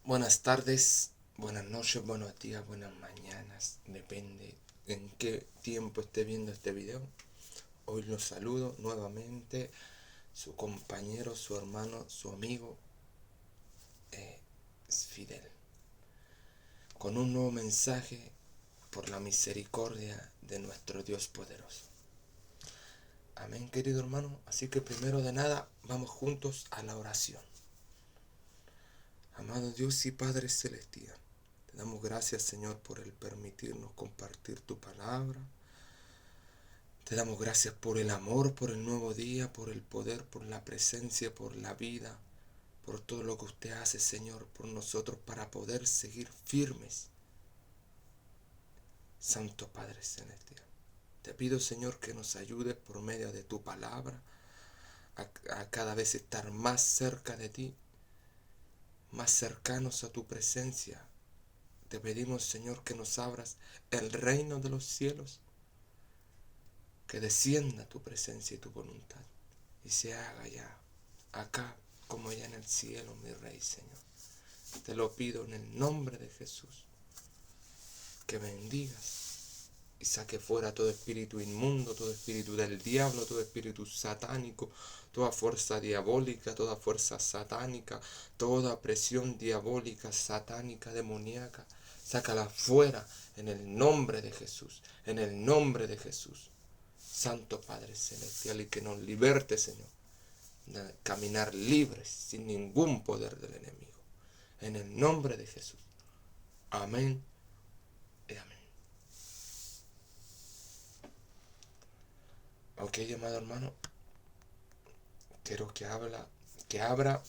Buenas tardes, buenas noches, buenos días, buenas mañanas. Depende en qué tiempo esté viendo este video. Hoy los saludo nuevamente, su compañero, su hermano, su amigo, Fidel, con un nuevo mensaje por la misericordia de nuestro Dios poderoso. Amén, querido hermano. Así que primero de nada, vamos juntos a la oración. Amado Dios y Padre Celestial, te damos gracias, Señor, por el permitirnos compartir tu palabra. Te damos gracias por el amor, por el nuevo día, por el poder, por la presencia, por la vida, por todo lo que usted hace, Señor, por nosotros para poder seguir firmes. Santo Padre Celestial, te pido, Señor, que nos ayudes por medio de tu palabra a cada vez estar más cerca de ti, más cercanos a tu presencia. Te pedimos, Señor, que nos abras el reino de los cielos, que descienda tu presencia y tu voluntad y se haga ya acá como ya en el cielo, mi Rey, Señor. Te lo pido en el nombre de Jesús, que bendigas y saque fuera todo espíritu inmundo, todo espíritu del diablo, todo espíritu satánico, toda fuerza diabólica, toda fuerza satánica, toda presión diabólica, satánica, demoníaca. Sácala fuera en el nombre de Jesús, en el nombre de Jesús. Santo Padre Celestial, y que nos liberte, Señor, de caminar libres, sin ningún poder del enemigo. En el nombre de Jesús. Amén y amén. Ok, amado hermano, quiero que abra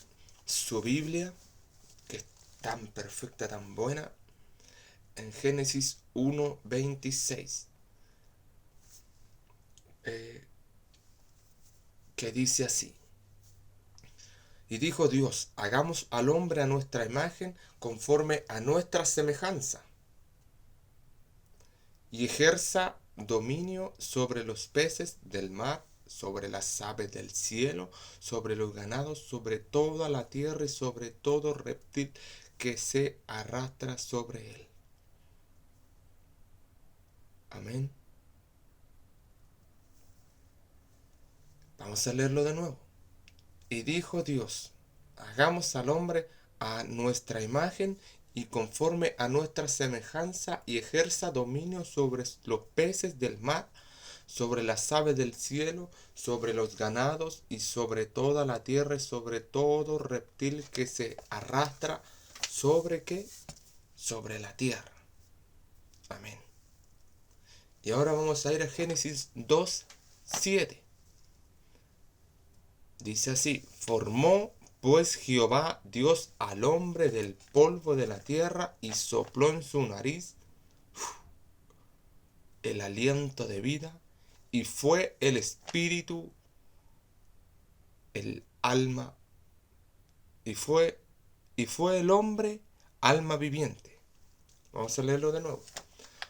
su Biblia, que es tan perfecta, tan buena, en Génesis 1:26, que dice así: y dijo Dios, hagamos al hombre a nuestra imagen, conforme a nuestra semejanza, y ejerza dominio sobre los peces del mar, sobre las aves del cielo, sobre los ganados, sobre toda la tierra y sobre todo reptil que se arrastra sobre él. Amén. Vamos a leerlo de nuevo. Y dijo Dios, hagamos al hombre a nuestra imagen y conforme a nuestra semejanza, y ejerza dominio sobre los peces del mar, sobre las aves del cielo, sobre los ganados y sobre toda la tierra y sobre todo reptil que se arrastra sobre qué, sobre la tierra. Amén. Y ahora vamos a ir a Génesis 2:7. Dice así: formó pues Jehová Dios al hombre del polvo de la tierra y sopló en su nariz el aliento de vida, y fue el espíritu, el alma, y fue el hombre alma viviente. Vamos a leerlo de nuevo.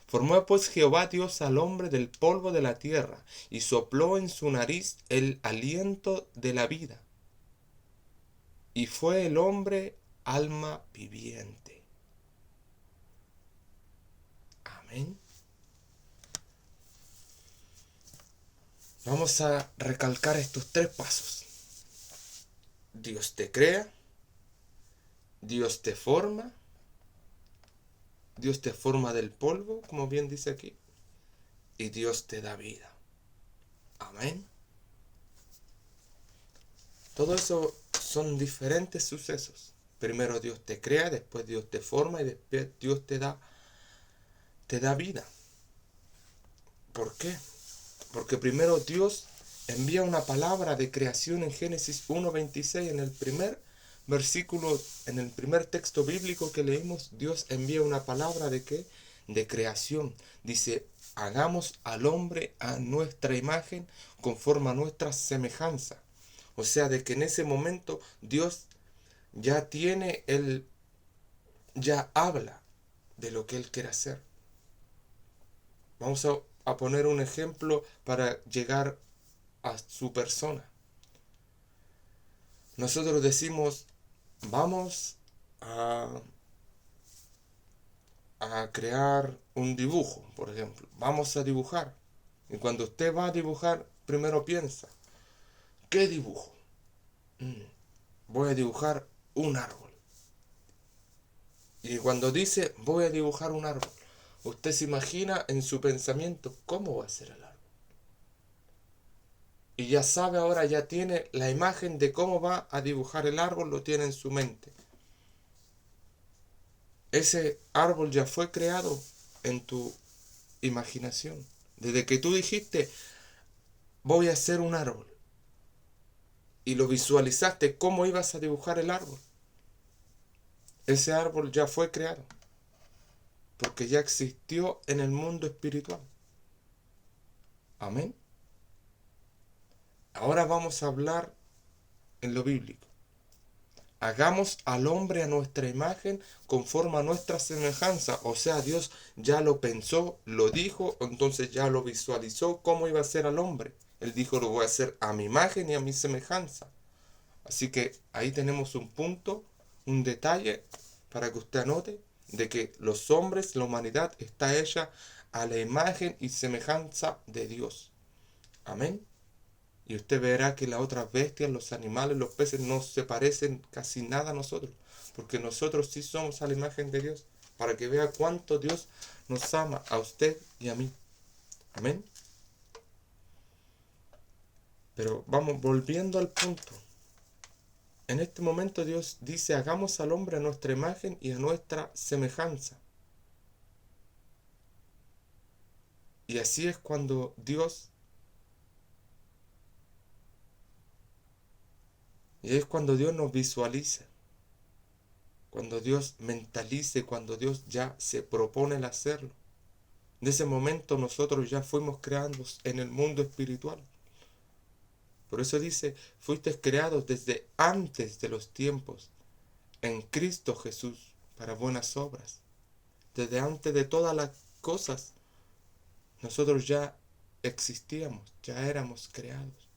Formó pues Jehová Dios al hombre del polvo de la tierra y sopló en su nariz el aliento de la vida, y fue el hombre alma viviente. Amén. Vamos a recalcar estos tres pasos. Dios te crea, Dios te forma del polvo, como bien dice aquí, y Dios te da vida. Amén. Todo eso son diferentes sucesos. Primero Dios te crea, después Dios te forma y después Dios te da vida. ¿Por qué? Porque primero Dios envía una palabra de creación en Génesis 1:26, en el primer versículo, en el primer texto bíblico que leímos. Dios envía una palabra de ¿qué? De creación. Dice, hagamos al hombre a nuestra imagen, conforme a nuestra semejanza. O sea, de que en ese momento Dios ya habla de lo que Él quiere hacer. Vamos a poner un ejemplo para llegar a su persona. Nosotros decimos, vamos a a crear un dibujo, por ejemplo. Vamos a dibujar. Y cuando usted va a dibujar, primero piensa, ¿qué dibujo? Voy a dibujar un árbol. Y cuando dice, voy a dibujar un árbol, usted se imagina en su pensamiento cómo va a ser el árbol. Y ya sabe ahora, ya tiene la imagen de cómo va a dibujar el árbol, lo tiene en su mente. Ese árbol ya fue creado en tu imaginación. Desde que tú dijiste, voy a hacer un árbol, y lo visualizaste cómo ibas a dibujar el árbol, ese árbol ya fue creado, porque ya existió en el mundo espiritual. Amén. Ahora vamos a hablar en lo bíblico. Hagamos al hombre a nuestra imagen, conforme a nuestra semejanza. O sea, Dios ya lo pensó, lo dijo, entonces ya lo visualizó cómo iba a ser al hombre. Él dijo, lo voy a hacer a mi imagen y a mi semejanza. Así que ahí tenemos un punto, un detalle para que usted anote de que los hombres, la humanidad está hecha a la imagen y semejanza de Dios. Amén. Y usted verá que las otras bestias, los animales, los peces no se parecen casi nada a nosotros, porque nosotros sí somos a la imagen de Dios, para que vea cuánto Dios nos ama a usted y a mí. Amén. Pero vamos volviendo al punto. En este momento Dios dice, hagamos al hombre a nuestra imagen y a nuestra semejanza. Y así es cuando Dios, nos visualiza, cuando Dios mentalice, cuando Dios ya se propone el hacerlo. En ese momento nosotros ya fuimos creados en el mundo espiritual. Por eso dice, fuisteis creados desde antes de los tiempos, en Cristo Jesús, para buenas obras. Desde antes de todas las cosas, nosotros ya existíamos, ya éramos creados,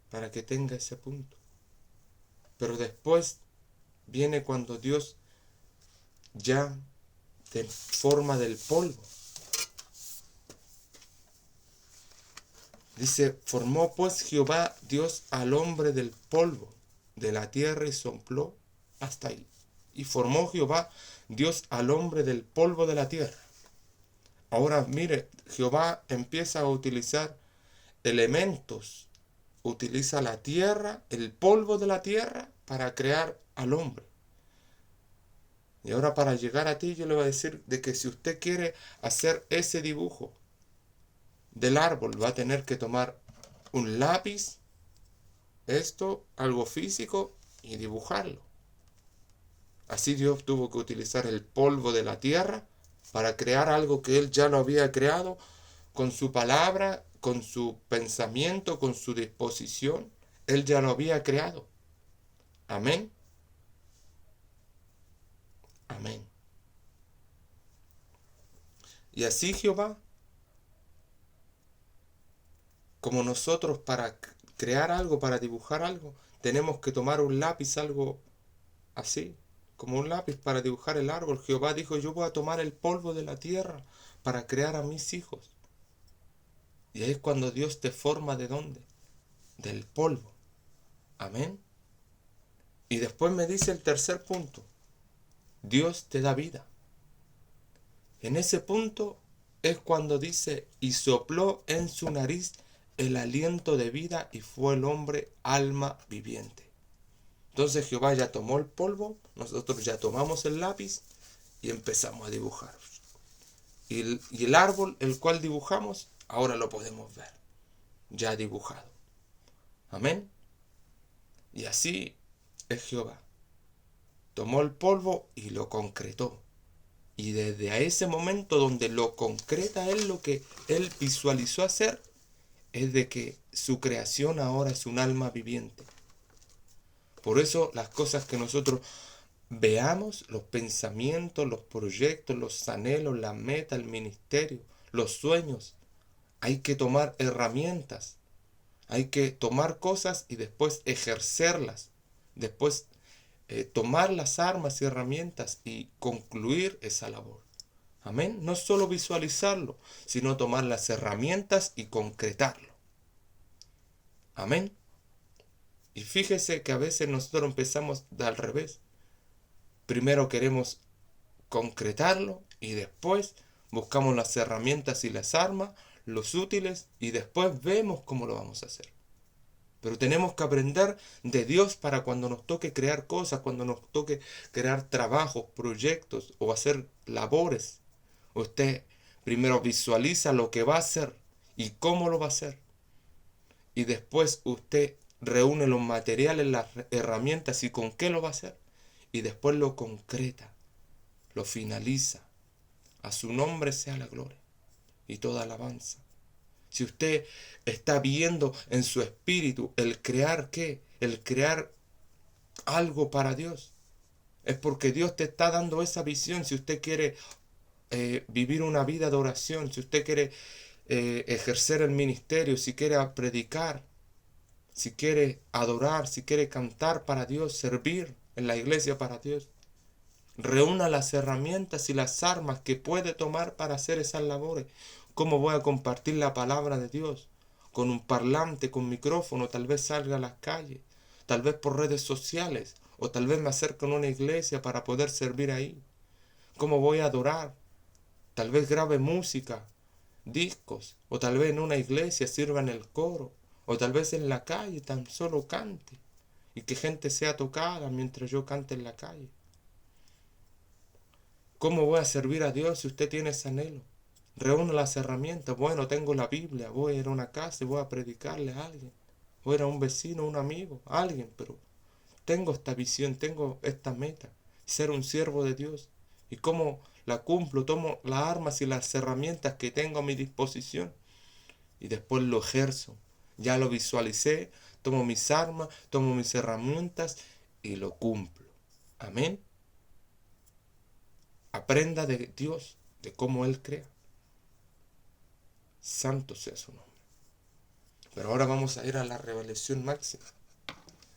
para que tenga ese punto. Pero después viene cuando Dios ya te forma del polvo. Dice, formó pues Jehová Dios al hombre del polvo de la tierra y sopló hasta ahí. Y formó Jehová Dios al hombre del polvo de la tierra. Ahora mire, Jehová empieza a utilizar elementos. Utiliza la tierra, el polvo de la tierra, para crear al hombre. Y ahora para llegar a ti yo le voy a decir de que si usted quiere hacer ese dibujo del árbol, va a tener que tomar un lápiz, algo físico, y dibujarlo. Así Dios tuvo que utilizar el polvo de la tierra para crear algo que Él ya lo había creado con su palabra, con su pensamiento, con su disposición. Él ya lo había creado. Amén. Amén. Y así Jehová, como nosotros para crear algo, para dibujar algo, tenemos que tomar un lápiz, algo así, como un lápiz para dibujar el árbol. Jehová dijo, yo voy a tomar el polvo de la tierra para crear a mis hijos. Y ahí es cuando Dios te forma, ¿de dónde? Del polvo. Amén. Y después me dice el tercer punto, Dios te da vida. En ese punto es cuando dice, y sopló en su nariz el aliento de vida y fue el hombre alma viviente. Entonces Jehová ya tomó el polvo, nosotros ya tomamos el lápiz y empezamos a dibujar. Y el árbol, el cual dibujamos, ahora lo podemos ver, ya dibujado. Amén. Y así es Jehová. Tomó el polvo y lo concretó. Y desde a ese momento donde lo concreta él, lo que él visualizó hacer, es de que su creación ahora es un alma viviente. Por eso las cosas que nosotros veamos, los pensamientos, los proyectos, los anhelos, la meta, el ministerio, los sueños, hay que tomar herramientas, hay que tomar cosas y después ejercerlas, después tomar las armas y herramientas y concluir esa labor. Amén. No solo visualizarlo, sino tomar las herramientas y concretarlo. Amén. Y fíjese que a veces nosotros empezamos al revés. Primero queremos concretarlo y después buscamos las herramientas y las armas, los útiles, y después vemos cómo lo vamos a hacer. Pero tenemos que aprender de Dios para cuando nos toque crear cosas, cuando nos toque crear trabajos, proyectos o hacer labores. Usted primero visualiza lo que va a hacer y cómo lo va a hacer. Y después usted reúne los materiales, las herramientas y con qué lo va a hacer. Y después lo concreta, lo finaliza. A su nombre sea la gloria y toda alabanza. Si usted está viendo en su espíritu el crear qué, el crear algo para Dios, es porque Dios te está dando esa visión. Si usted quiere vivir una vida de oración, si usted quiere ejercer el ministerio, si quiere predicar, si quiere adorar, si quiere cantar para Dios, servir en la iglesia para Dios, reúna las herramientas y las armas que puede tomar para hacer esas labores. ¿Cómo voy a compartir la palabra de Dios? Con un parlante, con micrófono, tal vez salga a las calles, tal vez por redes sociales, o tal vez me acerque a una iglesia para poder servir ahí. ¿Cómo voy a adorar? Tal vez grabe música, discos, o tal vez en una iglesia sirva en el coro, o tal vez en la calle tan solo cante, y que gente sea tocada mientras yo cante en la calle. ¿Cómo voy a servir a Dios si usted tiene ese anhelo? Reúne las herramientas. Bueno, tengo la Biblia, voy a ir a una casa y voy a predicarle a alguien. Voy a ir a un vecino, un amigo, a alguien, pero tengo esta visión, tengo esta meta, ser un siervo de Dios. ¿Y cómo la cumplo? Tomo las armas y las herramientas que tengo a mi disposición y después lo ejerzo. Ya lo visualicé, tomo mis armas, tomo mis herramientas y lo cumplo. Amén. Aprenda de Dios, de cómo Él crea. Santo sea su nombre. Pero ahora vamos a ir a la revelación máxima.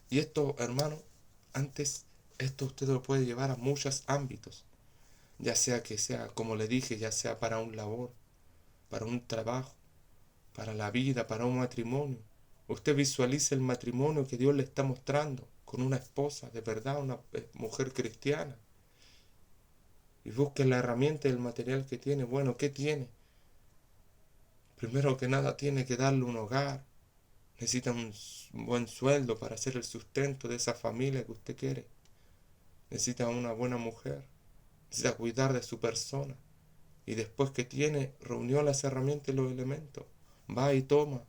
Y esto, hermano, esto usted lo puede llevar a muchos ámbitos. Ya sea que sea, como le dije, ya sea para un labor, para un trabajo, para la vida, para un matrimonio. Usted visualice el matrimonio que Dios le está mostrando con una esposa de verdad, una mujer cristiana. Y busque la herramienta y el material que tiene. Bueno, ¿qué tiene? Primero que nada tiene que darle un hogar. Necesita un buen sueldo para hacer el sustento de esa familia que usted quiere. Necesita una buena mujer. Necesita cuidar de su persona. Y después que tiene, reunió las herramientas y los elementos. Va y toma.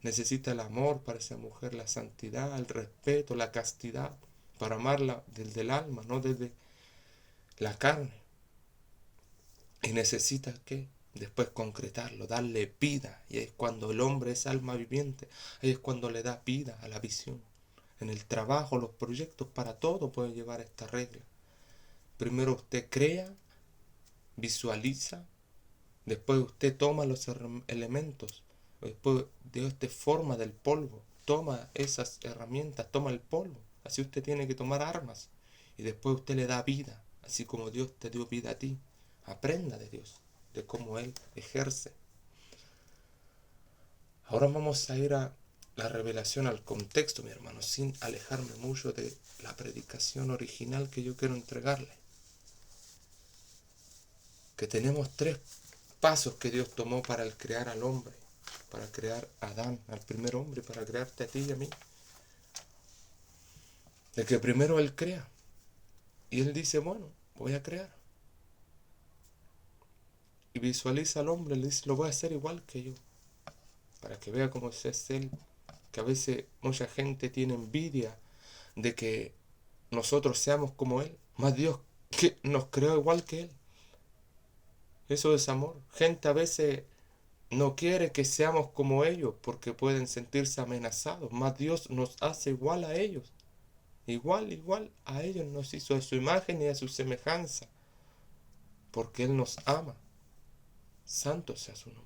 Necesita el amor para esa mujer, la santidad, el respeto, la castidad. Para amarla desde el alma, no desde la carne. Y necesita ¿qué? Después concretarlo, darle vida. Y es cuando el hombre es alma viviente. Ahí es cuando le da vida a la visión. En el trabajo, los proyectos, para todo puede llevar esta regla. Primero usted crea, visualiza. Después usted toma los elementos. Después Dios te forma del polvo. Toma esas herramientas, toma el polvo. Así usted tiene que tomar armas. Y después usted le da vida. Así como Dios te dio vida a ti. Aprenda de Dios, de cómo Él ejerce. Ahora vamos a ir a la revelación, al contexto, mi hermano, sin alejarme mucho de la predicación original que yo quiero entregarle. Que tenemos 3 pasos que Dios tomó para el crear al hombre, para crear a Adán, al primer hombre, para crearte a ti y a mí. De que primero Él crea. Y Él dice, bueno, voy a crear. Y visualiza al hombre, le dice, lo voy a hacer igual que yo. Para que vea cómo es Él. Que a veces mucha gente tiene envidia de que nosotros seamos como Él. Más Dios que nos creó igual que Él. Eso es amor. Gente a veces no quiere que seamos como ellos porque pueden sentirse amenazados. Más Dios nos hace igual a ellos. Igual a ellos nos hizo a su imagen y a su semejanza. Porque Él nos ama. Santo sea su nombre.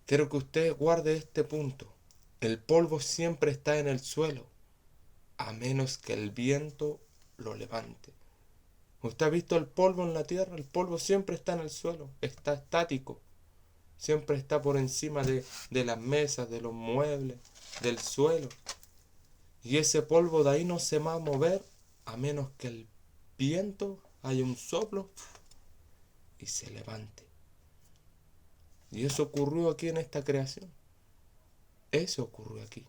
Quiero que usted guarde este punto. El polvo siempre está en el suelo. a menos que el viento lo levante. ¿Usted ha visto el polvo en la tierra? El polvo siempre está en el suelo, está estático, siempre está por encima de las mesas, de los muebles, del suelo. Y ese polvo de ahí no se va a mover a menos que el viento haya un soplo y se levante. Y eso ocurrió aquí en esta creación. Eso ocurrió aquí.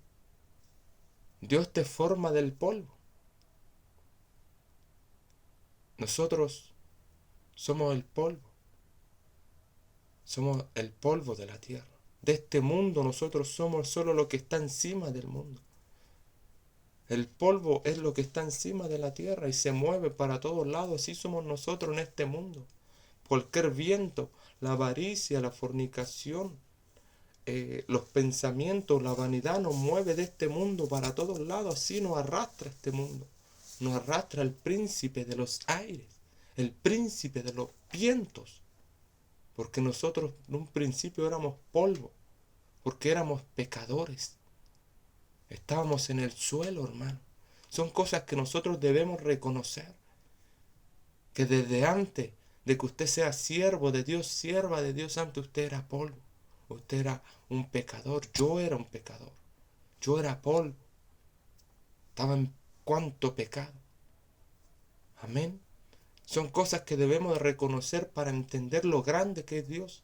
Dios te forma del polvo. Nosotros somos el polvo. Somos el polvo de la tierra. De este mundo nosotros somos solo lo que está encima del mundo. El polvo es lo que está encima de la tierra y se mueve para todos lados. Así somos nosotros en este mundo. Cualquier viento, la avaricia, la fornicación, los pensamientos, la vanidad nos mueve de este mundo para todos lados. Así nos arrastra este mundo. Nos arrastra el príncipe de los aires, el príncipe de los vientos. Porque nosotros en un principio éramos polvo, porque éramos pecadores. Estábamos en el suelo, hermano. Son cosas que nosotros debemos reconocer. Que desde antes de que usted sea siervo de Dios, sierva de Dios, antes usted era polvo. Usted era un pecador. Yo era un pecador. Yo era polvo. Estaba en cuanto pecado. Amén. Son cosas que debemos de reconocer para entender lo grande que es Dios.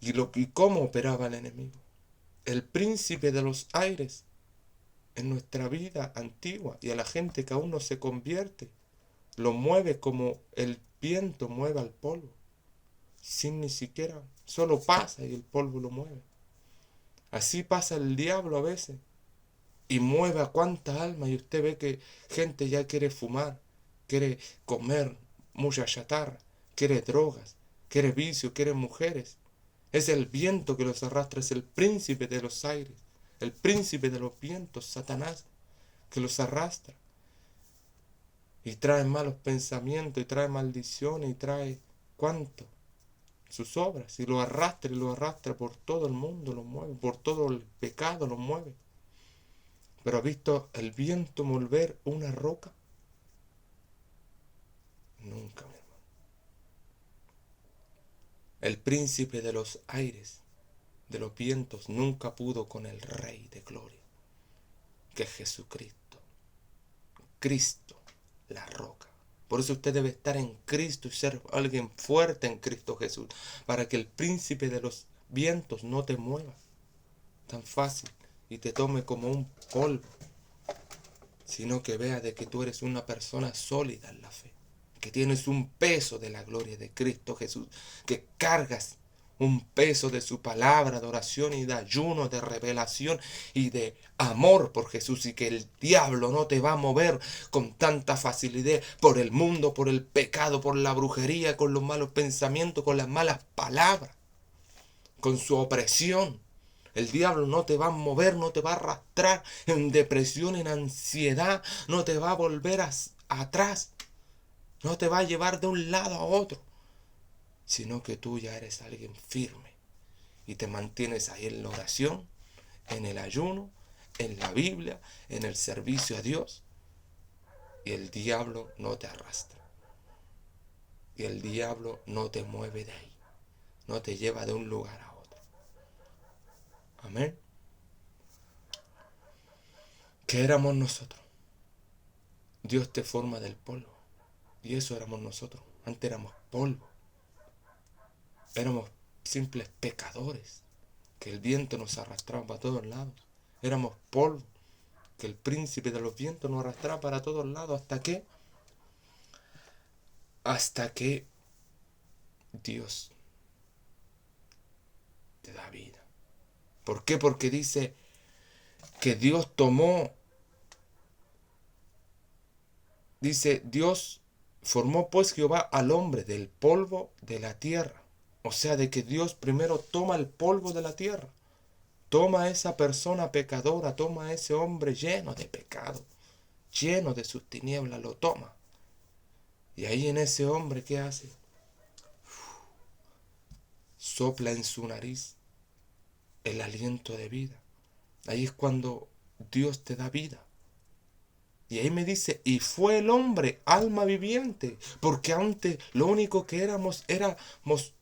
Y cómo operaba el enemigo. El príncipe de los aires en nuestra vida antigua y a la gente que aún no se convierte, lo mueve como el viento mueve al polvo, sin ni siquiera, solo pasa y el polvo lo mueve. Así pasa el diablo a veces y mueve a cuánta alma y usted ve que gente ya quiere fumar, quiere comer mucha chatarra, quiere drogas, quiere vicio, quiere mujeres. Es el viento que los arrastra, es el príncipe de los aires, el príncipe de los vientos, Satanás, que los arrastra. Y trae malos pensamientos, y trae maldiciones, y trae cuánto, sus obras, y lo arrastra por todo el mundo, lo mueve, por todo el pecado lo mueve. Pero ¿ha visto el viento mover una roca? Nunca, mi hermano. El príncipe de los aires, de los vientos, nunca pudo con el Rey de Gloria, que es Jesucristo. Cristo, la roca. Por eso usted debe estar en Cristo y ser alguien fuerte en Cristo Jesús, para que el príncipe de los vientos no te mueva tan fácil y te tome como un polvo, sino que vea de que tú eres una persona sólida en la fe, que tienes un peso de la gloria de Cristo Jesús, que cargas un peso de su palabra, de oración y de ayuno, de revelación y de amor por Jesús, y que el diablo no te va a mover con tanta facilidad por el mundo, por el pecado, por la brujería, con los malos pensamientos, con las malas palabras, con su opresión. El diablo no te va a mover, no te va a arrastrar en depresión, en ansiedad, no te va a volver atrás, no te va a llevar de un lado a otro, sino que tú ya eres alguien firme y te mantienes ahí en la oración, en el ayuno, en la Biblia, en el servicio a Dios, y el diablo no te arrastra, y el diablo no te mueve de ahí, no te lleva de un lugar a otro. Amén. ¿Qué éramos nosotros? Dios te forma del polvo, y eso éramos nosotros. Antes éramos polvo, éramos simples pecadores, que el viento nos arrastraba para todos lados. Éramos polvo, que el príncipe de los vientos nos arrastraba para todos lados. Hasta que Dios te da vida. ¿Por qué? Porque dice que Dios tomó, dice, Dios formó pues Jehová al hombre del polvo de la tierra. O sea, de que Dios primero toma el polvo de la tierra, toma a esa persona pecadora, toma a ese hombre lleno de pecado, lleno de sus tinieblas, lo toma. Y ahí en ese hombre, ¿qué hace? Sopla en su nariz el aliento de vida. Ahí es cuando Dios te da vida. Y ahí me dice, y fue el hombre alma viviente, porque antes lo único que éramos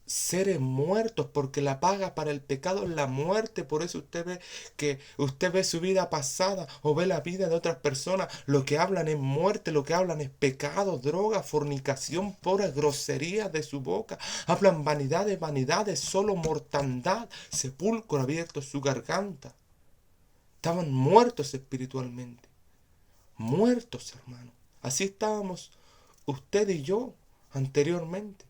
seres muertos, porque la paga para el pecado es la muerte. Por eso usted ve que usted ve su vida pasada o ve la vida de otras personas, lo que hablan es muerte, lo que hablan es pecado, droga, fornicación, pura grosería de su boca. Hablan vanidades, vanidades, solo mortandad, sepulcro abierto en su garganta. Estaban muertos espiritualmente. Muertos, hermano. Así estábamos usted y yo anteriormente.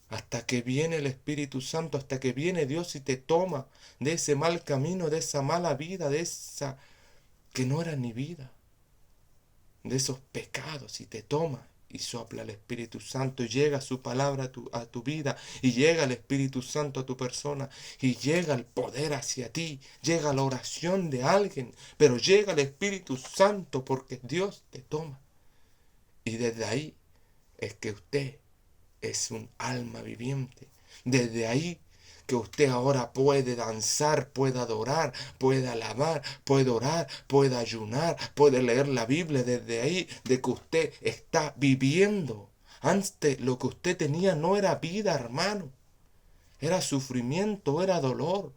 Hasta que viene el Espíritu Santo, hasta que viene Dios y te toma de ese mal camino, de esa mala vida, de esa que no era ni vida, de esos pecados, y te toma y sopla el Espíritu Santo, y llega su palabra a tu vida, y llega el Espíritu Santo a tu persona, y llega el poder hacia ti, llega la oración de alguien, pero llega el Espíritu Santo porque Dios te toma. Y desde ahí es que usted es un alma viviente. Desde ahí que usted ahora puede danzar, puede adorar, puede alabar, puede orar, puede ayunar, puede leer la Biblia. Desde ahí de que usted está viviendo. Antes lo que usted tenía no era vida, hermano. Era sufrimiento, era dolor.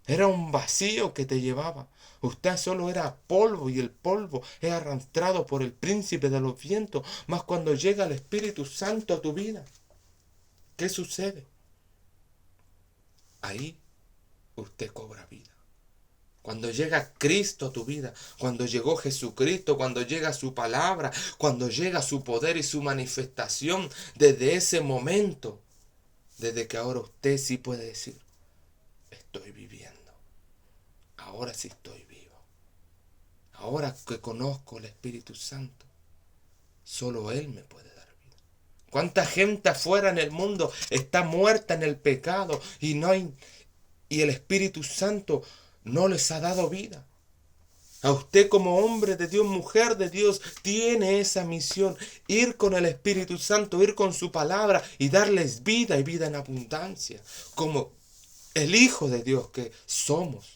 Era un vacío que te llevaba. Usted solo era polvo, y el polvo es arrastrado por el príncipe de los vientos. Mas cuando llega el Espíritu Santo a tu vida, ¿qué sucede? Ahí usted cobra vida. Cuando llega Cristo a tu vida, cuando llegó Jesucristo, cuando llega su palabra, cuando llega su poder y su manifestación, desde ese momento, desde que ahora usted sí puede decir, estoy viviendo. Ahora sí estoy vivo. Ahora que conozco el Espíritu Santo, solo Él me puede dar vida. ¿Cuánta gente afuera en el mundo está muerta en el pecado y el Espíritu Santo no les ha dado vida? A usted como hombre de Dios, mujer de Dios, tiene esa misión, ir con el Espíritu Santo, ir con su palabra y darles vida y vida en abundancia, como el Hijo de Dios que somos,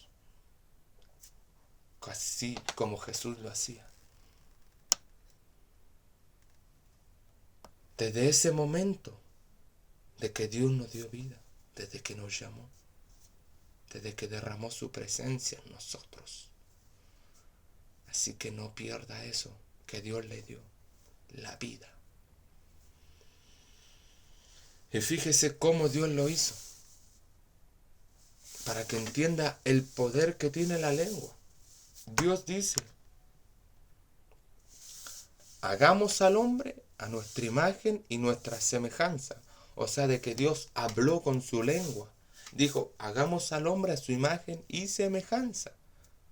así como Jesús lo hacía. Desde ese momento de que Dios nos dio vida, desde que nos llamó, desde que derramó su presencia en nosotros. Así que no pierda eso que Dios le dio, la vida. Y fíjese cómo Dios lo hizo, para que entienda el poder que tiene la lengua. Dios dice, hagamos al hombre a nuestra imagen y nuestra semejanza. O sea, de que Dios habló con su lengua. Dijo, hagamos al hombre a su imagen y semejanza.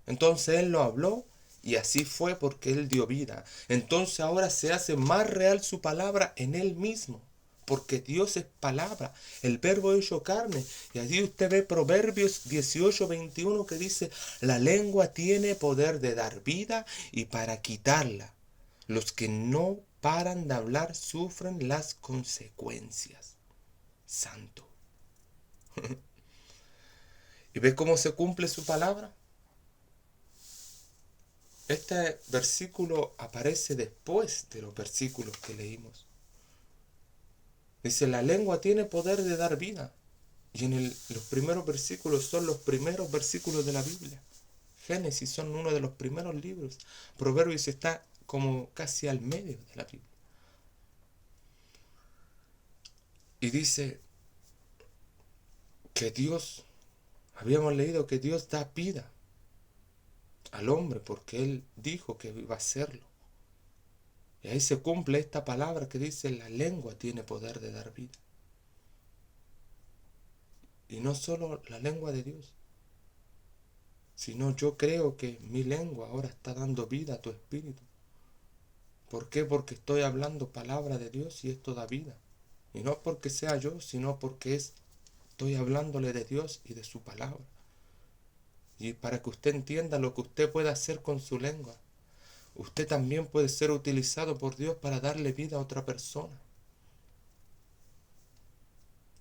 Entonces Él lo habló y así fue porque Él dio vida. Entonces ahora se hace más real su palabra en Él mismo. Porque Dios es palabra, el verbo hecho carne. Y allí usted ve Proverbios 18:21 que dice, la lengua tiene poder de dar vida y para quitarla. Los que no paran de hablar sufren las consecuencias. Santo. ¿Y ve cómo se cumple su palabra? Este versículo aparece después de los versículos que leímos. Dice, la lengua tiene poder de dar vida. Y los primeros versículos son los primeros versículos de la Biblia. Génesis son uno de los primeros libros. Proverbios está como casi al medio de la Biblia. Y dice que Dios, habíamos leído que Dios da vida al hombre porque Él dijo que iba a hacerlo. Y ahí se cumple esta palabra que dice, la lengua tiene poder de dar vida. Y no solo la lengua de Dios, sino yo creo que mi lengua ahora está dando vida a tu espíritu. ¿Por qué? Porque estoy hablando palabra de Dios y esto da vida. Y no porque sea yo, sino porque estoy hablándole de Dios y de su palabra. Y para que usted entienda lo que usted puede hacer con su lengua, usted también puede ser utilizado por Dios para darle vida a otra persona.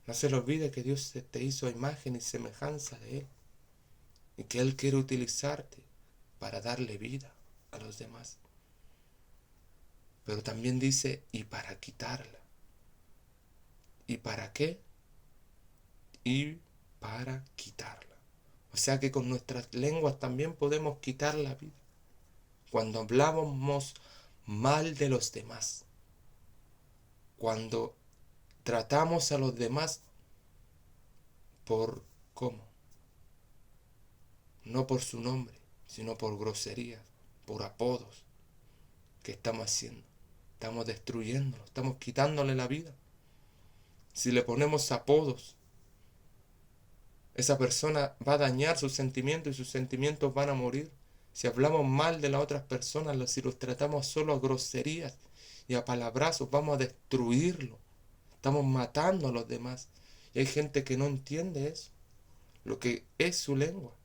No se le olvide que Dios te hizo a imagen y semejanza de Él. y que Él quiere utilizarte para darle vida a los demás. Pero también dice, y para quitarla. ¿Y para qué? Y para quitarla. O sea que con nuestras lenguas también podemos quitar la vida. Cuando hablamos mal de los demás, cuando tratamos a los demás por ¿cómo? No por su nombre, sino por groserías, por apodos. ¿Qué estamos haciendo? Estamos destruyéndolo, estamos quitándole la vida. Si le ponemos apodos, esa persona va a dañar sus sentimientos y sus sentimientos van a morir. Si hablamos mal de las otras personas, si los tratamos solo a groserías y a palabrazos, vamos a destruirlo. Estamos matando a los demás. Y hay gente que no entiende eso, lo que es su lengua.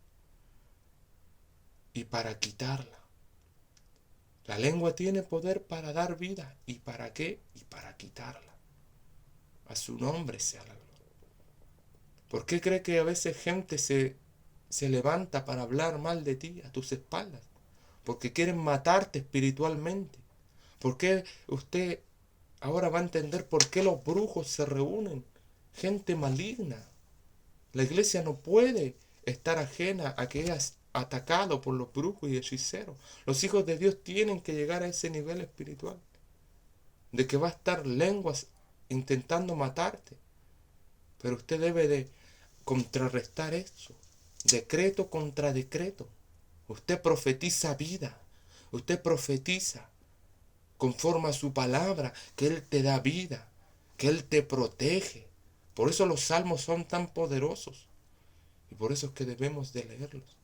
Y para quitarla. La lengua tiene poder para dar vida. ¿Y para qué? Y para quitarla. A su nombre sea la gloria. ¿Por qué cree que a veces gente se levanta para hablar mal de ti a tus espaldas? Porque quieren matarte espiritualmente. ¿Por qué usted ahora va a entender por qué los brujos se reúnen? Gente maligna. La iglesia no puede estar ajena a que es atacado por los brujos y hechiceros. Los hijos de Dios tienen que llegar a ese nivel espiritual. De que va a estar lenguas intentando matarte. Pero usted debe de contrarrestar eso. Decreto contra decreto. Usted profetiza vida. Usted profetiza conforme a su palabra, que Él te da vida, que Él te protege. Por eso los salmos son tan poderosos. Y por eso es que debemos de leerlos.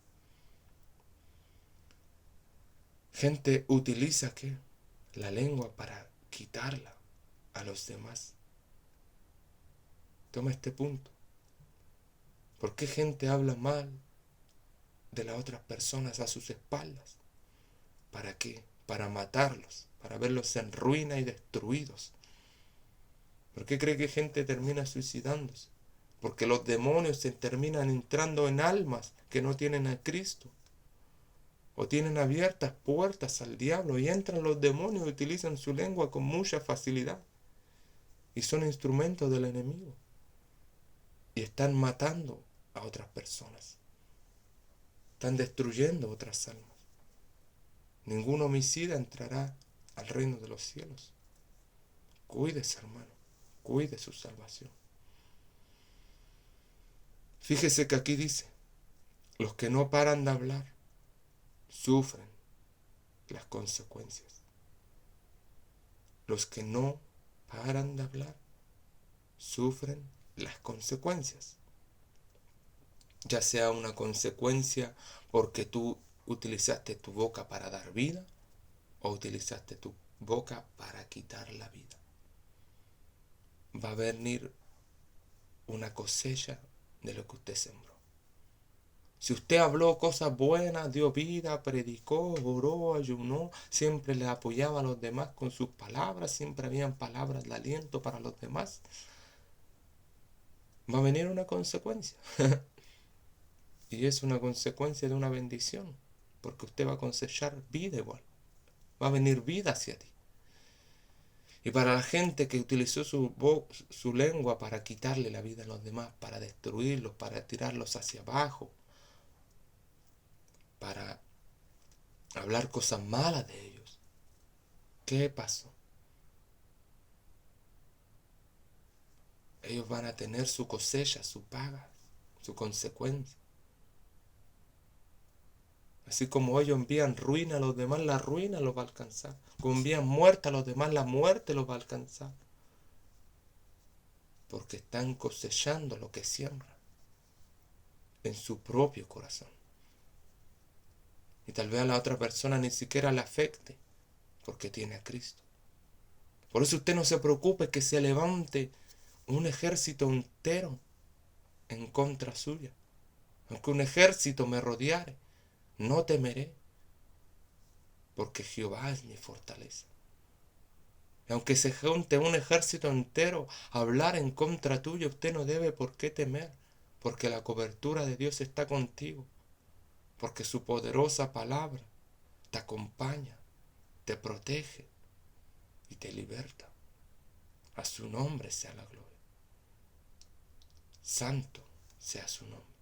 Gente utiliza ¿qué? La lengua para quitarla a los demás. Toma este punto. ¿Por qué gente habla mal de las otras personas a sus espaldas? ¿Para qué? Para matarlos, para verlos en ruina y destruidos. ¿Por qué cree que gente termina suicidándose? Porque los demonios se terminan entrando en almas que no tienen a Cristo. O tienen abiertas puertas al diablo y entran los demonios y utilizan su lengua con mucha facilidad. Y son instrumentos del enemigo. Y están matando a otras personas. Están destruyendo otras almas. Ningún homicida entrará al reino de los cielos. Cuídese, hermano. Cuide su salvación. Fíjese que aquí dice, los que no paran de hablar sufren las consecuencias. Los que no paran de hablar sufren las consecuencias. Ya sea una consecuencia porque tú utilizaste tu boca para dar vida o utilizaste tu boca para quitar la vida. Va a venir una cosecha de lo que usted sembró. Si usted habló cosas buenas, dio vida, predicó, oró, ayunó, siempre le apoyaba a los demás con sus palabras, siempre habían palabras de aliento para los demás, va a venir una consecuencia. Y es una consecuencia de una bendición, porque usted va a cosechar vida igual. Va a venir vida hacia ti. Y para la gente que utilizó su lengua para quitarle la vida a los demás, para destruirlos, para tirarlos hacia abajo, para hablar cosas malas de ellos, ¿qué pasó? Ellos van a tener su cosecha, su paga, su consecuencia. Así como ellos envían ruina a los demás, la ruina los va a alcanzar. Como envían muerte a los demás, la muerte los va a alcanzar. Porque están cosechando lo que siembran en su propio corazón. Y tal vez a la otra persona ni siquiera le afecte, porque tiene a Cristo. Por eso usted no se preocupe que se levante un ejército entero en contra suya. Aunque un ejército me rodeare, no temeré, porque Jehová es mi fortaleza. Y aunque se junte un ejército entero a hablar en contra tuya, usted no debe por qué temer, porque la cobertura de Dios está contigo. porque su poderosa palabra te acompaña, te protege y te liberta. A su nombre sea la gloria. Santo sea su nombre.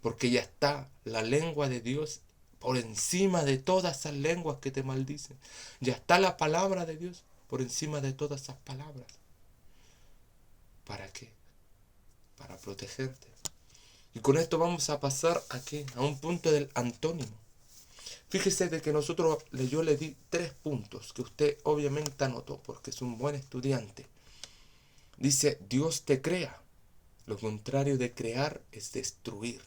Porque ya está la lengua de Dios por encima de todas esas lenguas que te maldicen. Ya está la palabra de Dios por encima de todas esas palabras. ¿Para qué? Para protegerte. Y con esto vamos a pasar aquí a un punto del antónimo. Fíjese de que yo le di 3 puntos que usted obviamente anotó porque es un buen estudiante. Dice, Dios te crea. Lo contrario de crear es destruir.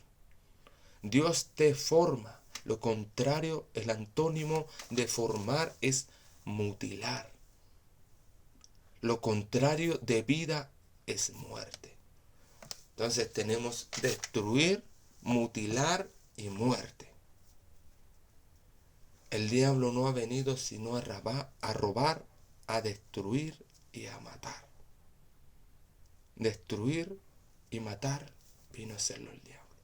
Dios te forma. Lo contrario, el antónimo de formar es mutilar. Lo contrario de vida es muerte. Entonces tenemos destruir, mutilar y muerte. El diablo no ha venido sino a robar, a destruir y a matar. Destruir y matar vino a hacerlo el diablo.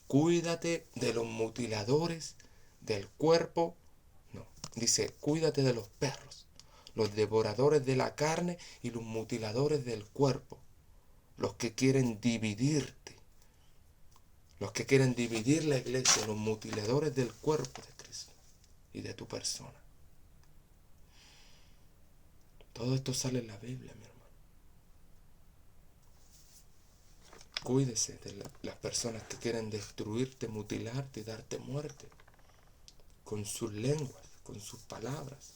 Cuídate de los mutiladores del cuerpo. No, dice, cuídate de los perros, los devoradores de la carne y los mutiladores del cuerpo. Los que quieren dividirte. Los que quieren dividir la iglesia, los mutiladores del cuerpo de Cristo y de tu persona. Todo esto sale en la Biblia, mi hermano. Cuídese de las personas que quieren destruirte, mutilarte y darte muerte. Con sus lenguas, con sus palabras.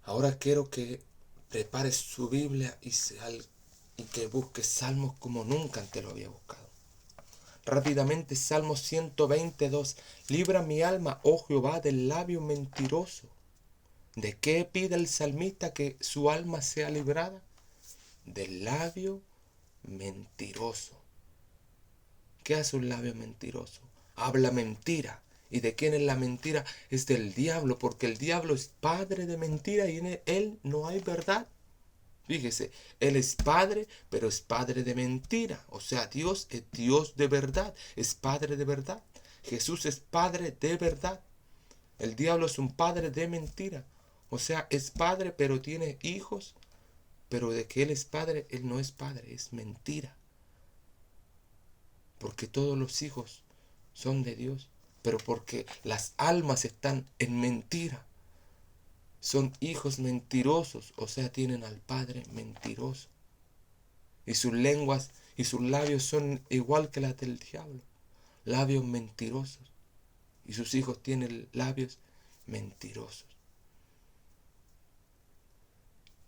Ahora quiero que prepares su Biblia y que busques Salmos como nunca antes lo había buscado. Rápidamente, Salmo 122. Libra mi alma, oh Jehová, del labio mentiroso. ¿De qué pide el salmista que su alma sea librada? Del labio mentiroso. ¿Qué hace un labio mentiroso? Habla mentira. ¿Y de quién es la mentira? Es del diablo, porque el diablo es padre de mentira y en él no hay verdad. Fíjese, él es padre, pero es padre de mentira. O sea, Dios es Dios de verdad, es padre de verdad. Jesús es padre de verdad. El diablo es un padre de mentira. O sea, es padre, pero tiene hijos. Pero de que él es padre, él no es padre, es mentira. Porque todos los hijos son de Dios, pero porque las almas están en mentira. Son hijos mentirosos, o sea, tienen al padre mentiroso. Y sus lenguas y sus labios son igual que las del diablo, labios mentirosos. Y sus hijos tienen labios mentirosos.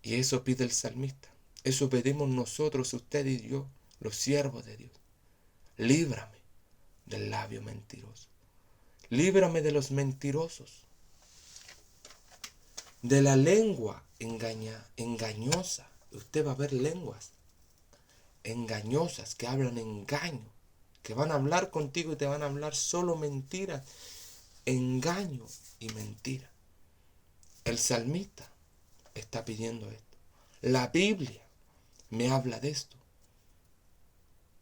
Y eso pide el salmista. Eso pedimos nosotros, usted y yo, los siervos de Dios. Líbrame del labio mentiroso. Líbrame de los mentirosos. De la lengua engañosa. Usted va a ver lenguas engañosas que hablan engaño. Que van a hablar contigo y te van a hablar solo mentiras. Engaño y mentira. El salmista está pidiendo esto. La Biblia me habla de esto.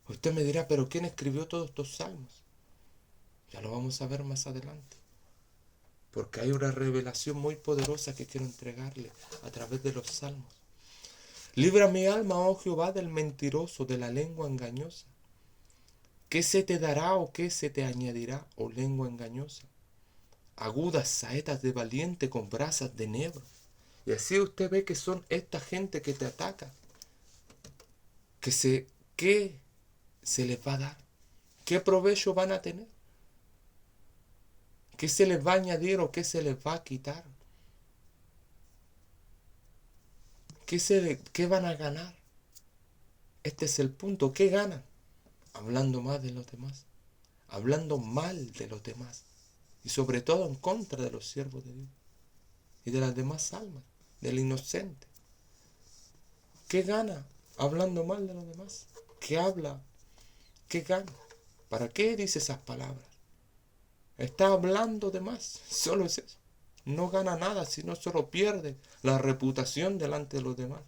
Usted me dirá, pero ¿quién escribió todos estos salmos? Ya lo vamos a ver más adelante. Porque hay una revelación muy poderosa que quiero entregarle a través de los salmos. Libra mi alma, oh Jehová, del mentiroso, de la lengua engañosa. ¿Qué se te dará o qué se te añadirá, oh lengua engañosa? Agudas saetas de valiente con brasas de enebro. Y así usted ve que son esta gente que te ataca. ¿Qué se les va a dar? ¿Qué provecho van a tener? ¿Qué se les va a añadir o qué se les va a quitar? ¿Qué van a ganar? Este es el punto. ¿Qué ganan? Hablando más de los demás. Hablando mal de los demás. Y sobre todo en contra de los siervos de Dios. Y de las demás almas. Del inocente. ¿Qué gana? Hablando mal de los demás. ¿Qué habla? ¿Qué gana? ¿Para qué dice esas palabras? Está hablando de más. Solo es eso. No gana nada, sino solo pierde la reputación delante de los demás.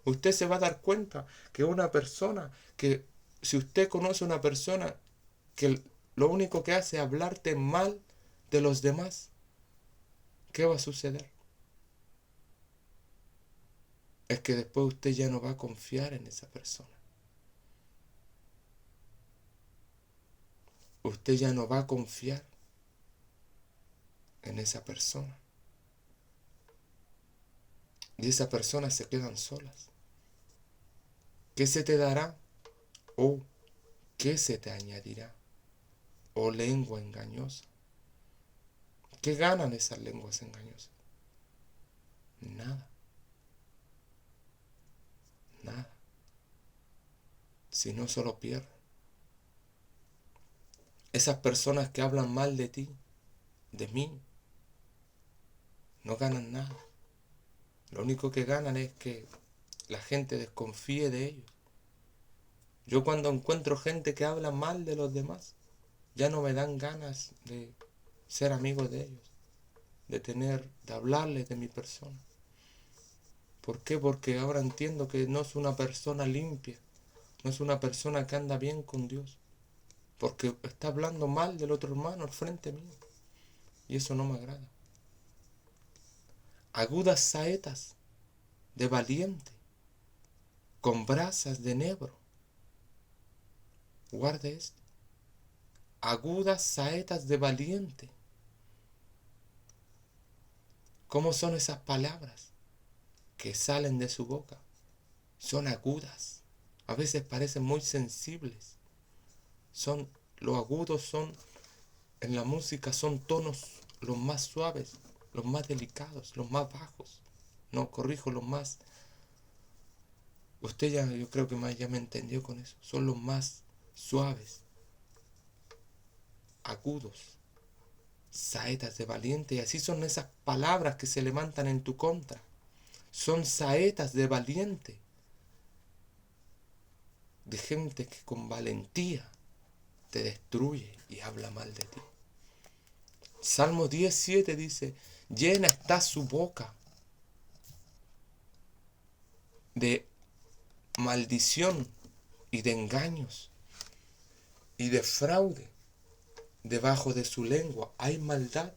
Usted se va a dar cuenta que una persona que si usted conoce a una persona que lo único que hace es hablarte mal de los demás, ¿qué va a suceder? Es que después usted ya no va a confiar en esa persona. Usted ya no va a confiar en esa persona. Y esas personas se quedan solas. ¿Qué se te dará? ¿O qué se te añadirá? ¿O lengua engañosa? ¿Qué ganan esas lenguas engañosas? Nada. Nada. Si no, solo pierden. Esas personas que hablan mal de ti, de mí, no ganan nada. Lo único que ganan es que la gente desconfíe de ellos. Yo cuando encuentro gente que habla mal de los demás, ya no me dan ganas de ser amigo de ellos, de hablarles de mi persona. ¿Por qué? Porque ahora entiendo que no es una persona limpia, no es una persona que anda bien con Dios, porque está hablando mal del otro hermano al frente mío, y eso no me agrada. Agudas saetas de valiente, con brasas de enebro. Guarde esto. Agudas saetas de valiente. ¿Cómo son esas palabras que salen de su boca? Son agudas. A veces parecen muy sensibles. Los agudos son, en la música son tonos los más suaves, los más delicados, los más bajos. No, corrijo, los más... Usted ya, yo creo que ya me entendió con eso. Son los más suaves, agudos, saetas de valiente. Y así son esas palabras que se levantan en tu contra. Son saetas de valiente. De gente que con valentía te destruye y habla mal de ti. Salmo 10:7 dice, llena está su boca de maldición y de engaños y de fraude. Debajo de su lengua hay maldad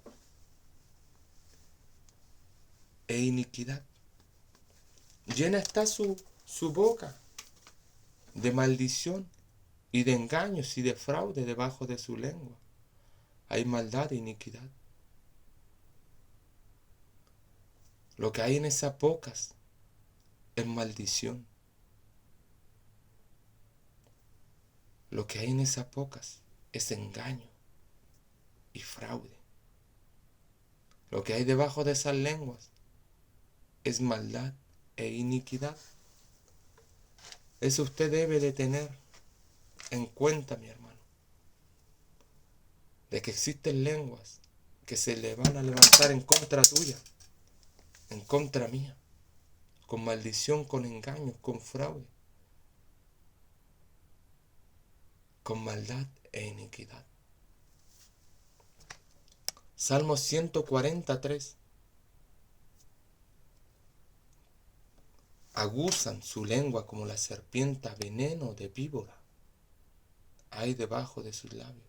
e iniquidad. Llena está su boca de maldición y de engaños y de fraude. Debajo de su lengua hay maldad e iniquidad. Lo que hay en esas bocas es maldición. Lo que hay en esas bocas es engaño y fraude. Lo que hay debajo de esas lenguas es maldad e iniquidad. Eso usted debe de tener en cuenta, mi hermano. De que existen lenguas que se le van a levantar en contra tuya, en contra mía, con maldición, con engaños, con fraude, con maldad e iniquidad. Salmo 143. Aguzan su lengua como la serpiente, veneno de víbora hay debajo de sus labios.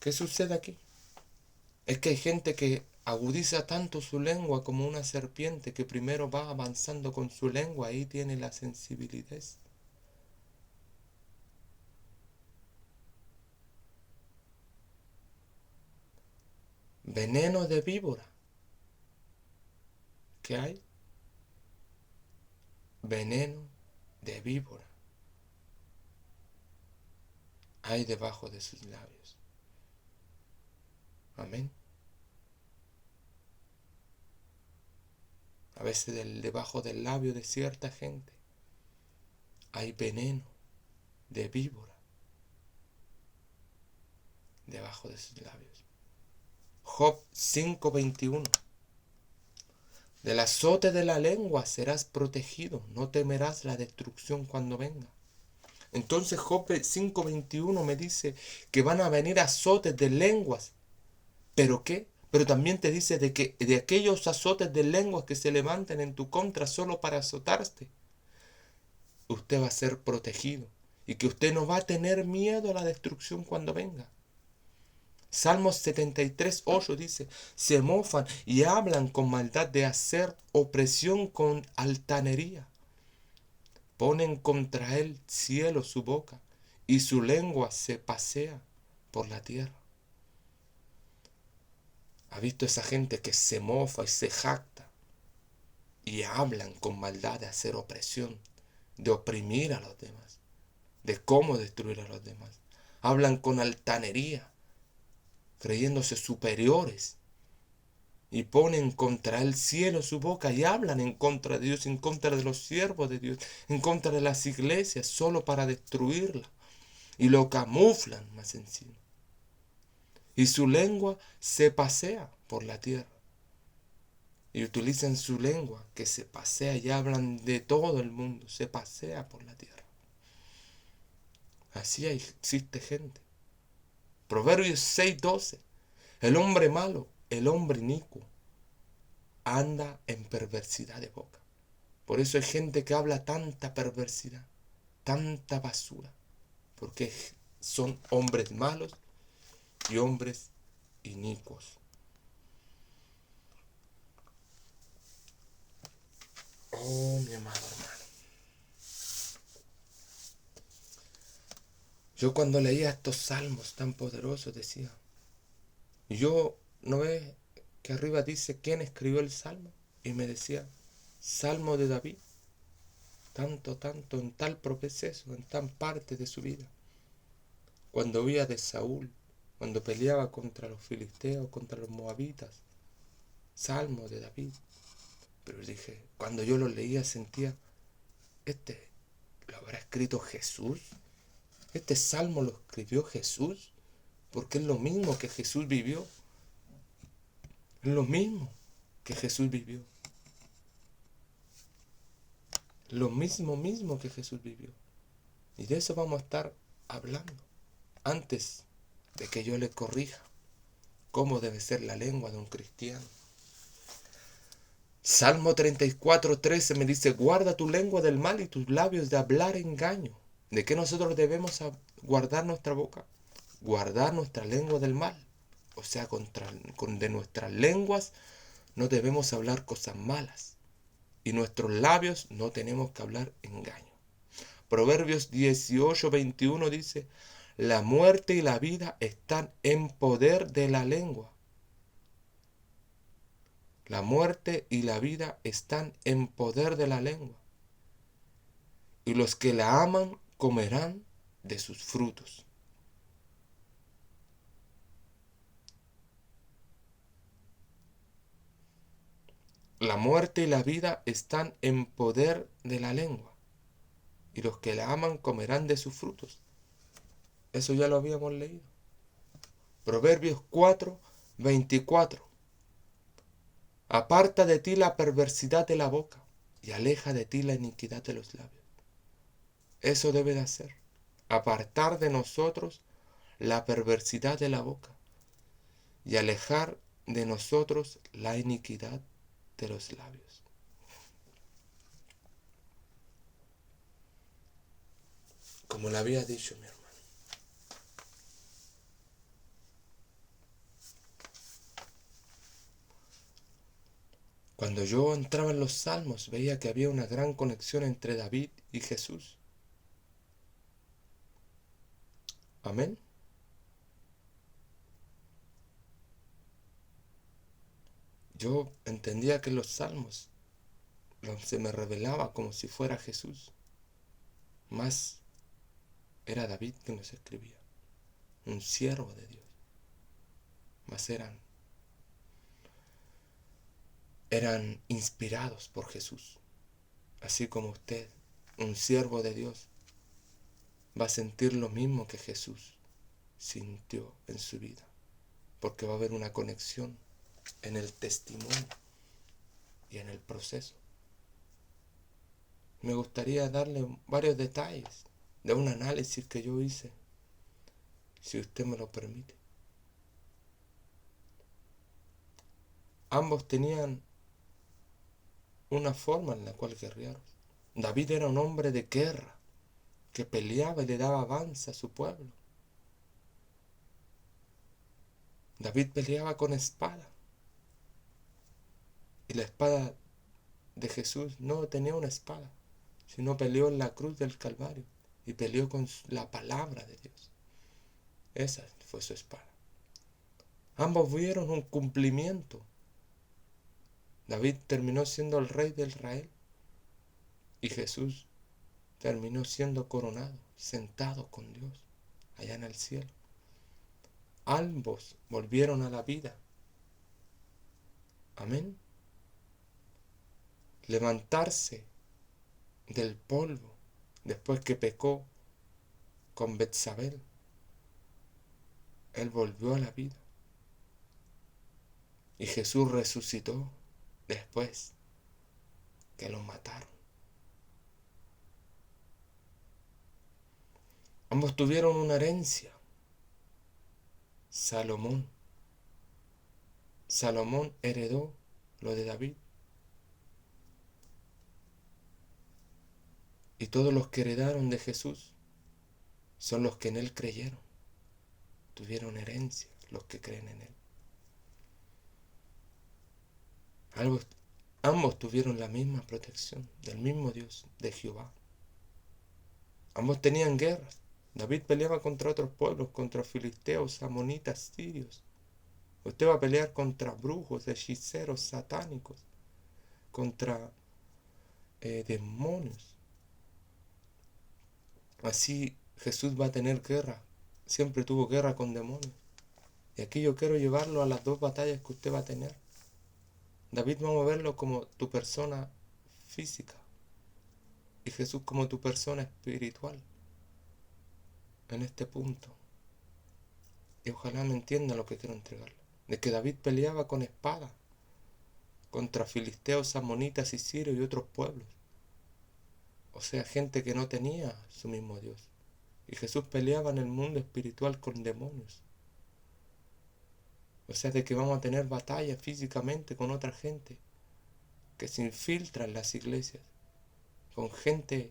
¿Qué sucede aquí? Es que hay gente que agudiza tanto su lengua como una serpiente, que primero va avanzando con su lengua, ahí tiene la sensibilidad. Veneno de víbora. ¿Qué hay? Veneno de víbora hay debajo de sus labios. Amén. A veces debajo del labio de cierta gente hay veneno de víbora debajo de sus labios. Job 5:21. Del azote de la lengua serás protegido, no temerás la destrucción cuando venga. Entonces Job 5:21 me dice que van a venir azotes de lenguas. ¿Pero qué? Pero también te dice de aquellos azotes de lenguas que se levanten en tu contra solo para azotarte. usted va a ser protegido y que usted no va a tener miedo a la destrucción cuando venga. Salmos 73:8 dice, se mofan y hablan con maldad de hacer opresión con altanería. Ponen contra el cielo su boca y su lengua se pasea por la tierra. ¿Ha visto esa gente que se mofa y se jacta y hablan con maldad de hacer opresión, de oprimir a los demás, de cómo destruir a los demás? Hablan con altanería, creyéndose superiores, y ponen contra el cielo su boca y hablan en contra de Dios, en contra de los siervos de Dios, en contra de las iglesias, solo para destruirla, y lo camuflan más encima. Y su lengua se pasea por la tierra. Y utilizan su lengua que se pasea y hablan de todo el mundo, se pasea por la tierra. Así existe gente. Proverbios 6:12. El hombre malo, el hombre inicuo, anda en perversidad de boca. Por eso hay gente que habla tanta perversidad, tanta basura, porque son hombres malos y hombres inicuos. Oh, mi amado hermano. Yo cuando leía estos salmos tan poderosos decía, yo no ve que arriba dice quién escribió el salmo, y me decía, Salmo de David, tanto, en tal proceso, en tan parte de su vida. Cuando huía de Saúl, cuando peleaba contra los filisteos, contra los moabitas, Salmo de David. Pero dije, cuando yo lo leía sentía, ¿lo habrá escrito Jesús? ¿Este salmo lo escribió Jesús? Porque es lo mismo que Jesús vivió. Es lo mismo que Jesús vivió. Lo mismo que Jesús vivió. Y de eso vamos a estar hablando. Antes de que yo le corrija cómo debe ser la lengua de un cristiano. Salmo 34:13 me dice, guarda tu lengua del mal y tus labios de hablar engaño. ¿De qué nosotros debemos guardar nuestra boca? Guardar nuestra lengua del mal. O sea, de nuestras lenguas no debemos hablar cosas malas. Y nuestros labios no tenemos que hablar engaño. Proverbios 18:21 dice, la muerte y la vida están en poder de la lengua. La muerte y la vida están en poder de la lengua. Y los que la aman comerán de sus frutos. La muerte y la vida están en poder de la lengua. Y los que la aman comerán de sus frutos. Eso ya lo habíamos leído. Proverbios 4:24. Aparta de ti la perversidad de la boca y aleja de ti la iniquidad de los labios. Eso debe de hacer. Apartar de nosotros la perversidad de la boca y alejar de nosotros la iniquidad de los labios. Como le había dicho mi hermano. Cuando yo entraba en los salmos veía que había una gran conexión entre David y Jesús. Amén. Yo entendía que los salmos se me revelaba como si fuera Jesús. Más era David que nos escribía. Un siervo de Dios. Más eran inspirados por Jesús. Así como usted, un siervo de Dios, va a sentir lo mismo que Jesús sintió en su vida. Porque va a haber una conexión en el testimonio y en el proceso. Me gustaría darle varios detalles de un análisis que yo hice, si usted me lo permite. Ambos tenían una forma en la cual guerrearon. David era un hombre de guerra, que peleaba y le daba avance a su pueblo. David peleaba con espada. Y la espada de Jesús no tenía una espada, sino peleó en la cruz del Calvario y peleó con la palabra de Dios. Esa fue su espada. Ambos vieron un cumplimiento. David terminó siendo el rey de Israel y Jesús terminó siendo coronado, sentado con Dios allá en el cielo. Ambos volvieron a la vida. Amén. Levantarse del polvo después que pecó con Betsabé. Él volvió a la vida. Y Jesús resucitó después que lo mataron. Ambos tuvieron una herencia. Salomón heredó lo de David. Y todos los que heredaron de Jesús son los que en Él creyeron. Tuvieron herencia los que creen en Él. Ambos tuvieron la misma protección del mismo Dios, de Jehová. Ambos tenían guerras. David peleaba contra otros pueblos, contra filisteos, amonitas, sirios. Usted va a pelear contra brujos, hechiceros, satánicos, contra demonios. Así Jesús va a tener guerra. Siempre tuvo guerra con demonios. Y aquí yo quiero llevarlo a las dos batallas que usted va a tener. David vamos a verlo como tu persona física y Jesús como tu persona espiritual en este punto. Y ojalá me entienda lo que quiero entregarle. De que David peleaba con espada contra filisteos, amonitas y sirios y otros pueblos. O sea, gente que no tenía su mismo Dios. Y Jesús peleaba en el mundo espiritual con demonios. O sea, de que vamos a tener batalla físicamente con otra gente que se infiltra en las iglesias, con gente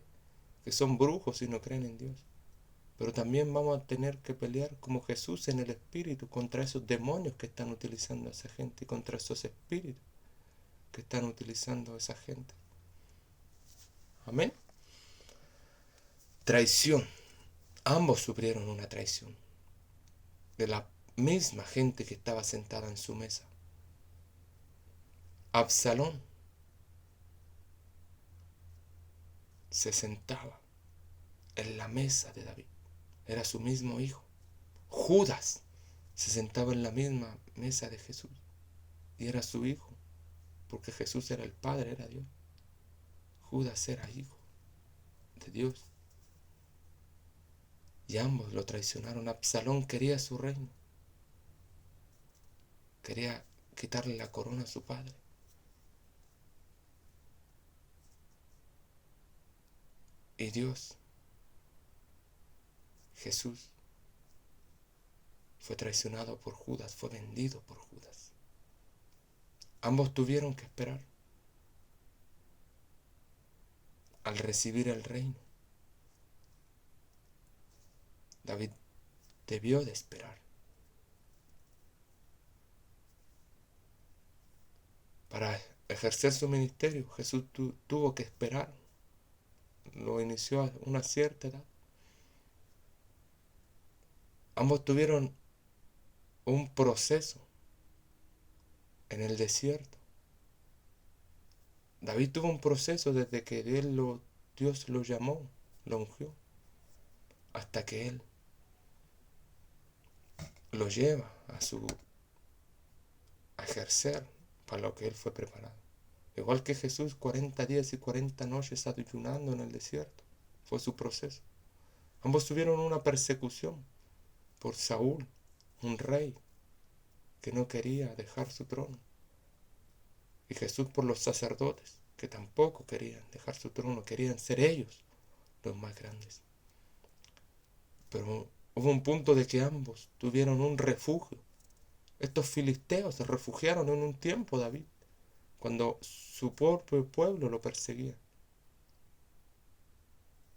que son brujos y no creen en Dios. Pero también vamos a tener que pelear como Jesús en el espíritu contra esos demonios que están utilizando a esa gente y contra esos espíritus que están utilizando a esa gente. Amén. Traición. Ambos sufrieron una traición de la misma gente que estaba sentada en su mesa. Absalón se sentaba en la mesa de David. Era su mismo hijo. Judas se sentaba en la misma mesa de Jesús y era su hijo, porque Jesús era el Padre, era Dios. Judas era hijo de Dios. Y ambos lo traicionaron. Absalón quería su reino. Quería quitarle la corona a su padre. Y Dios, Jesús, fue traicionado por Judas, fue vendido por Judas. Ambos tuvieron que esperar al recibir el reino. David debió de esperar. Para ejercer su ministerio, Jesús tuvo que esperar. Lo inició a una cierta edad. Ambos tuvieron un proceso en el desierto. David tuvo un proceso desde que Dios lo llamó, lo ungió, hasta que Él lo lleva a ejercer para lo que Él fue preparado. Igual que Jesús, 40 días y 40 noches ayunando en el desierto. Fue su proceso. Ambos tuvieron una persecución por Saúl, un rey que no quería dejar su trono. Y Jesús por los sacerdotes, que tampoco querían dejar su trono, querían ser ellos los más grandes. Pero hubo un punto de que ambos tuvieron un refugio. Estos filisteos se refugiaron en un tiempo, David, cuando su propio pueblo lo perseguía.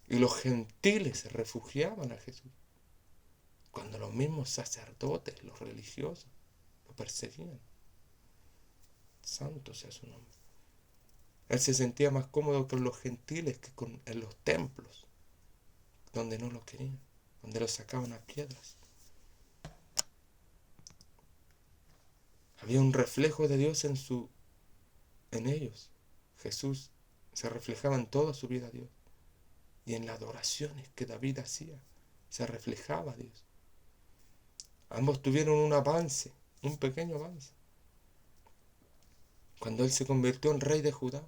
Y los gentiles se refugiaban a Jesús, cuando los mismos sacerdotes, los religiosos, lo perseguían. Santo sea su nombre. Él se sentía más cómodo con los gentiles que en los templos, donde no lo querían, donde lo sacaban a piedras. Había un reflejo de Dios en ellos. Jesús se reflejaba en toda su vida a Dios. Y en las adoraciones que David hacía, se reflejaba a Dios. Ambos tuvieron un avance, un pequeño avance. Cuando él se convirtió en rey de Judá,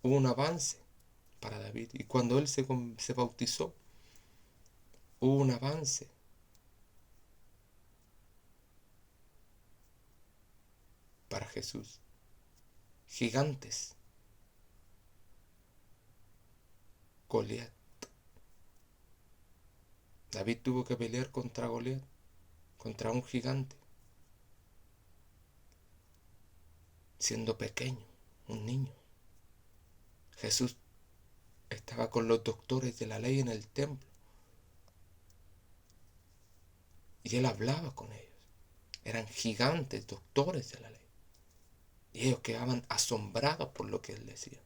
hubo un avance para David. Y cuando él se bautizó, hubo un avance para Jesús. Gigantes. Goliat. David tuvo que pelear contra Goliat, contra un gigante, siendo pequeño, un niño. Jesús estaba con los doctores de la ley en el templo y él hablaba con ellos. Eran gigantes, doctores de la ley. Y ellos quedaban asombrados por lo que él decía.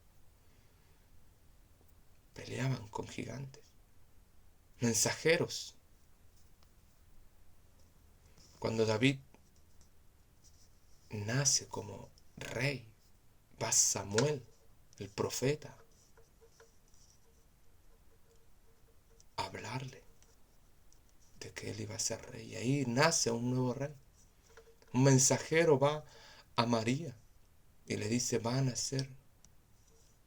Peleaban con gigantes. Mensajeros. Cuando David nace como rey, va Samuel, el profeta, a hablarle de que él iba a ser rey. Y ahí nace un nuevo rey. Un mensajero va a María y le dice, va a nacer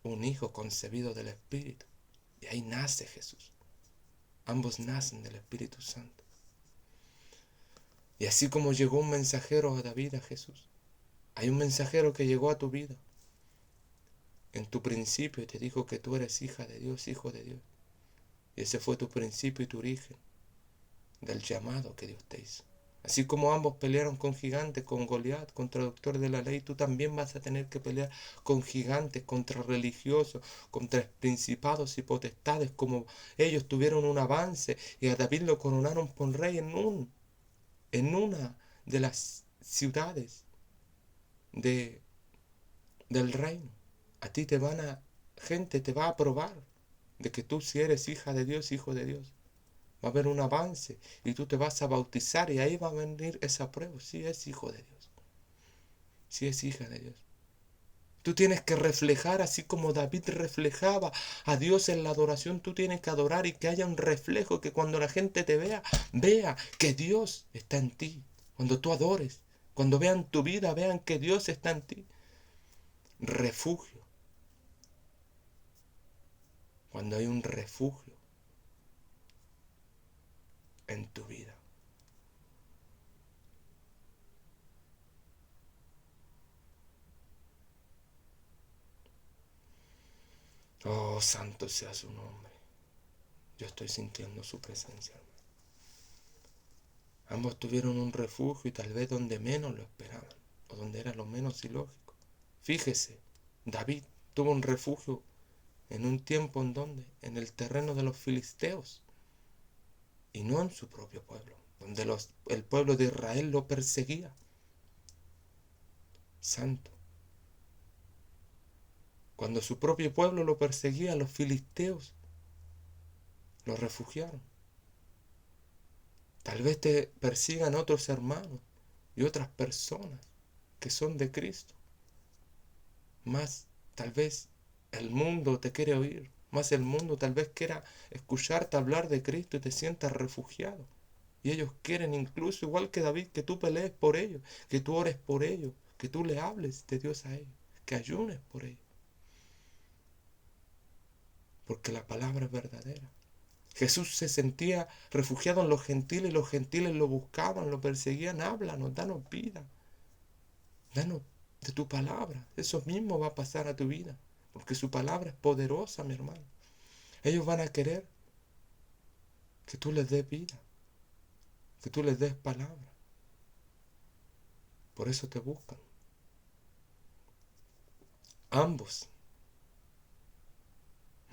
un hijo concebido del Espíritu. Y ahí nace Jesús. Ambos nacen del Espíritu Santo. Y así como llegó un mensajero a David, a Jesús, hay un mensajero que llegó a tu vida. En tu principio te dijo que tú eres hija de Dios, hijo de Dios. Y ese fue tu principio y tu origen del llamado que Dios te hizo. Así como ambos pelearon con gigantes, con Goliat, contra doctores de la ley, tú también vas a tener que pelear con gigantes, contra religiosos, contra principados y potestades, como ellos tuvieron un avance y a David lo coronaron por rey en una de las ciudades del reino. A ti gente te va a probar de que tú si eres hija de Dios, hijo de Dios. Va a haber un avance y tú te vas a bautizar y ahí va a venir esa prueba. Si es hijo de Dios, si es hija de Dios. Tú tienes que reflejar así como David reflejaba a Dios en la adoración. Tú tienes que adorar y que haya un reflejo, que cuando la gente te vea, vea que Dios está en ti. Cuando tú adores, cuando vean tu vida, vean que Dios está en ti. Refugio. Cuando hay un refugio en tu vida. Oh, santo sea su nombre. Yo estoy sintiendo su presencia. Ambos tuvieron un refugio y tal vez donde menos lo esperaban, o donde era lo menos ilógico. Fíjese, David tuvo un refugio en un tiempo en donde, en el terreno de los filisteos, y no en su propio pueblo, donde el pueblo de Israel lo perseguía. Santo. Cuando su propio pueblo lo perseguía, los filisteos lo refugiaron. Tal vez te persigan otros hermanos y otras personas que son de Cristo. Más tal vez el mundo te quiere oír. Más el mundo tal vez quiera escucharte hablar de Cristo y te sientas refugiado. Y ellos quieren incluso, igual que David, que tú pelees por ellos, que tú ores por ellos, que tú le hables de Dios a ellos, que ayunes por ellos. Porque la palabra es verdadera. Jesús se sentía refugiado en los gentiles y los gentiles lo buscaban, lo perseguían. Háblanos, danos vida. Danos de tu palabra. Eso mismo va a pasar a tu vida. Porque su palabra es poderosa, mi hermano. Ellos van a querer que tú les des vida. Que tú les des palabra. Por eso te buscan. Ambos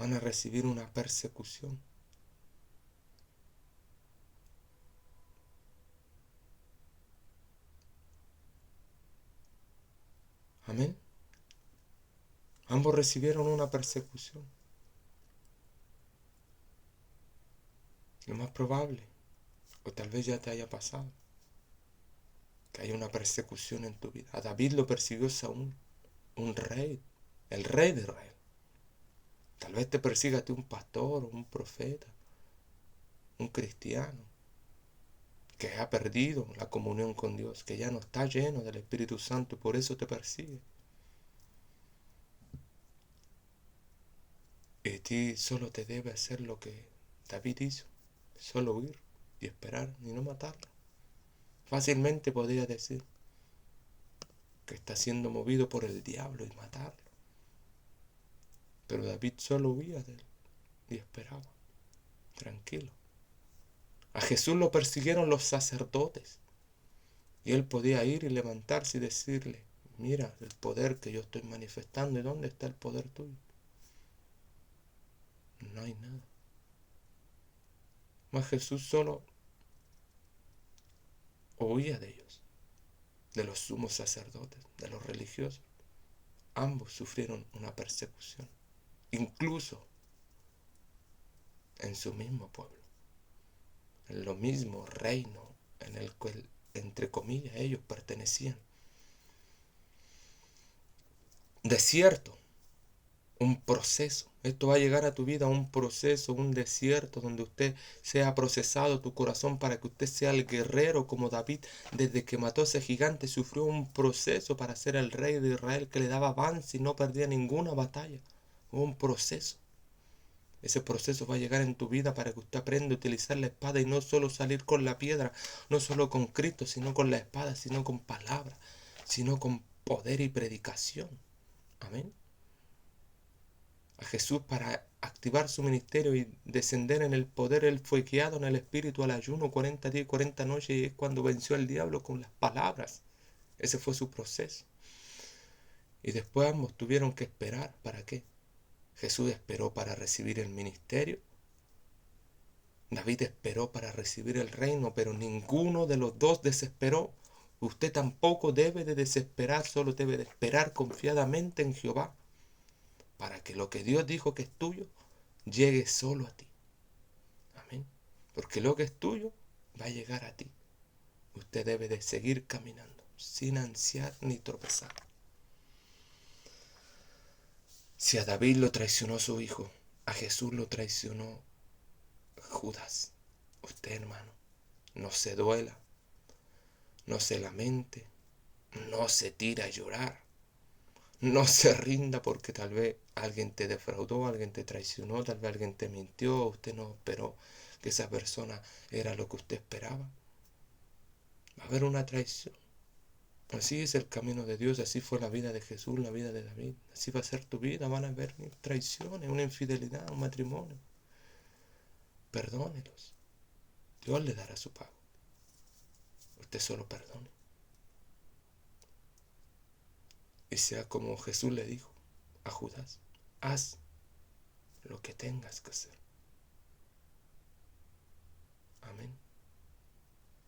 van a recibir una persecución. Amén. Ambos recibieron una persecución. Lo más probable, o tal vez ya te haya pasado, que haya una persecución en tu vida. A David lo persiguió Saúl, un rey, el rey de Israel. Tal vez te persiga a ti un pastor, un profeta, un cristiano, que ha perdido la comunión con Dios, que ya no está lleno del Espíritu Santo y por eso te persigue. Y a ti solo te debe hacer lo que David hizo, solo huir y esperar y no matarla. Fácilmente podría decir que está siendo movido por el diablo y matarlo. Pero David solo huía de él y esperaba, tranquilo. A Jesús lo persiguieron los sacerdotes y él podía ir y levantarse y decirle: mira el poder que yo estoy manifestando, ¿y dónde está el poder tuyo? No hay nada. Mas Jesús solo huía de ellos, de los sumos sacerdotes, de los religiosos. Ambos sufrieron una persecución, incluso en su mismo pueblo, en lo mismo reino en el cual, entre comillas, ellos pertenecían. Desierto, un proceso. Esto va a llegar a tu vida, un proceso, un desierto donde usted sea procesado, tu corazón, para que usted sea el guerrero como David. Desde que mató a ese gigante sufrió un proceso para ser el rey de Israel, que le daba avance y no perdía ninguna batalla. Un proceso. Ese proceso va a llegar en tu vida para que usted aprenda a utilizar la espada y no solo salir con la piedra, no solo con Cristo, sino con la espada, sino con palabra, sino con poder y predicación. Amén. A Jesús, para activar su ministerio y descender en el poder, él fue guiado en el Espíritu al ayuno 40 días y 40 noches, y es cuando venció al diablo con las palabras. Ese fue su proceso. Y después ambos tuvieron que esperar. ¿Para qué? Jesús esperó para recibir el ministerio. David esperó para recibir el reino, pero ninguno de los dos desesperó. Usted tampoco debe de desesperar, solo debe de esperar confiadamente en Jehová, para que lo que Dios dijo que es tuyo llegue solo a ti. Amén. Porque lo que es tuyo va a llegar a ti. Usted debe de seguir caminando, sin ansiar ni tropezar. Si a David lo traicionó su hijo, a Jesús lo traicionó Judas. Usted, hermano, no se duela, no se lamente, no se tira a llorar, no se rinda porque tal vez alguien te defraudó, alguien te traicionó, tal vez alguien te mintió, usted no esperó que esa persona era lo que usted esperaba. Va a haber una traición. Así es el camino de Dios, así fue la vida de Jesús, la vida de David. Así va a ser tu vida, van a haber traiciones, una infidelidad, un matrimonio. Perdónelos. Dios le dará su pago. Usted solo perdone. Y sea como Jesús le dijo a Judas: haz lo que tengas que hacer. Amén.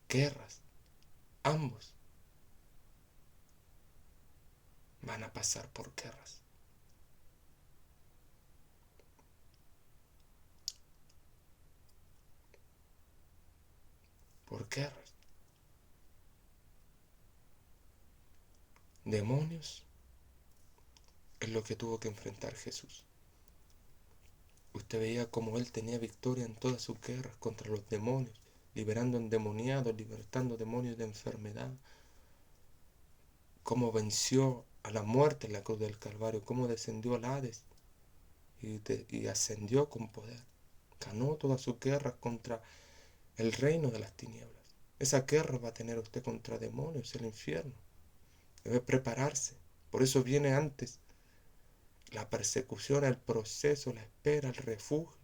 Guerras, ambos van a pasar por guerras. Por guerras. Demonios es lo que tuvo que enfrentar Jesús. Usted veía cómo él tenía victoria en todas sus guerras contra los demonios, liberando endemoniados, libertando demonios de enfermedad. Cómo venció a la muerte en la cruz del Calvario, cómo descendió al Hades y ascendió con poder. Ganó todas sus guerras contra el reino de las tinieblas. Esa guerra va a tener usted contra demonios, el infierno. Debe prepararse. Por eso viene antes la persecución, el proceso, la espera, el refugio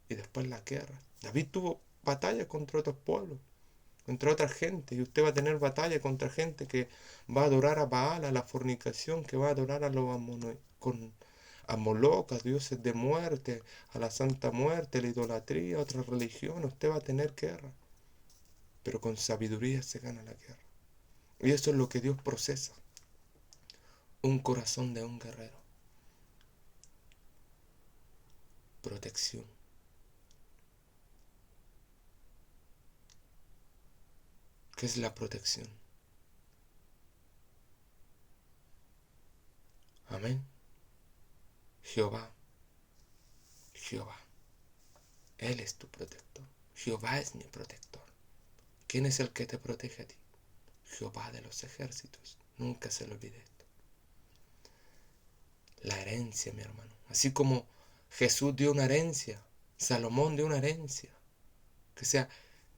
y después la guerra. David tuvo batalla contra otros pueblos, contra otra gente, y usted va a tener batalla contra gente que va a adorar a Baal, a la fornicación, que va a adorar a los a Moloch, a dioses de muerte, a la santa muerte, a la idolatría, a otra religión, usted va a tener guerra. Pero con sabiduría se gana la guerra. Y eso es lo que Dios procesa. Un corazón de un guerrero. Protección. ¿Qué es la protección? Amén. Jehová. Jehová. Él es tu protector. Jehová es mi protector. ¿Quién es el que te protege a ti? Jehová de los ejércitos. Nunca se le olvide esto. La herencia, mi hermano. Así como Jesús dio una herencia, Salomón dio una herencia. Que sea,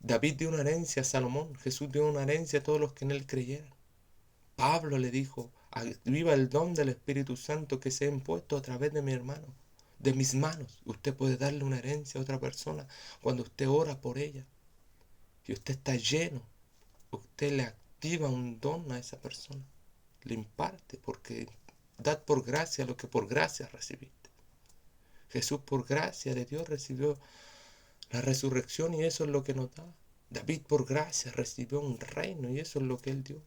David dio una herencia a Salomón, Jesús dio una herencia a todos los que en él creyeran. Pablo le dijo, viva el don del Espíritu Santo que se ha impuesto a través de mi hermano, de mis manos. Usted puede darle una herencia a otra persona cuando usted ora por ella. Y usted está lleno, usted le activa un don a esa persona, le imparte, porque dad por gracia lo que por gracia recibiste. Jesús por gracia de Dios recibió la resurrección y eso es lo que nos da. David por gracia recibió un reino y eso es lo que él dio.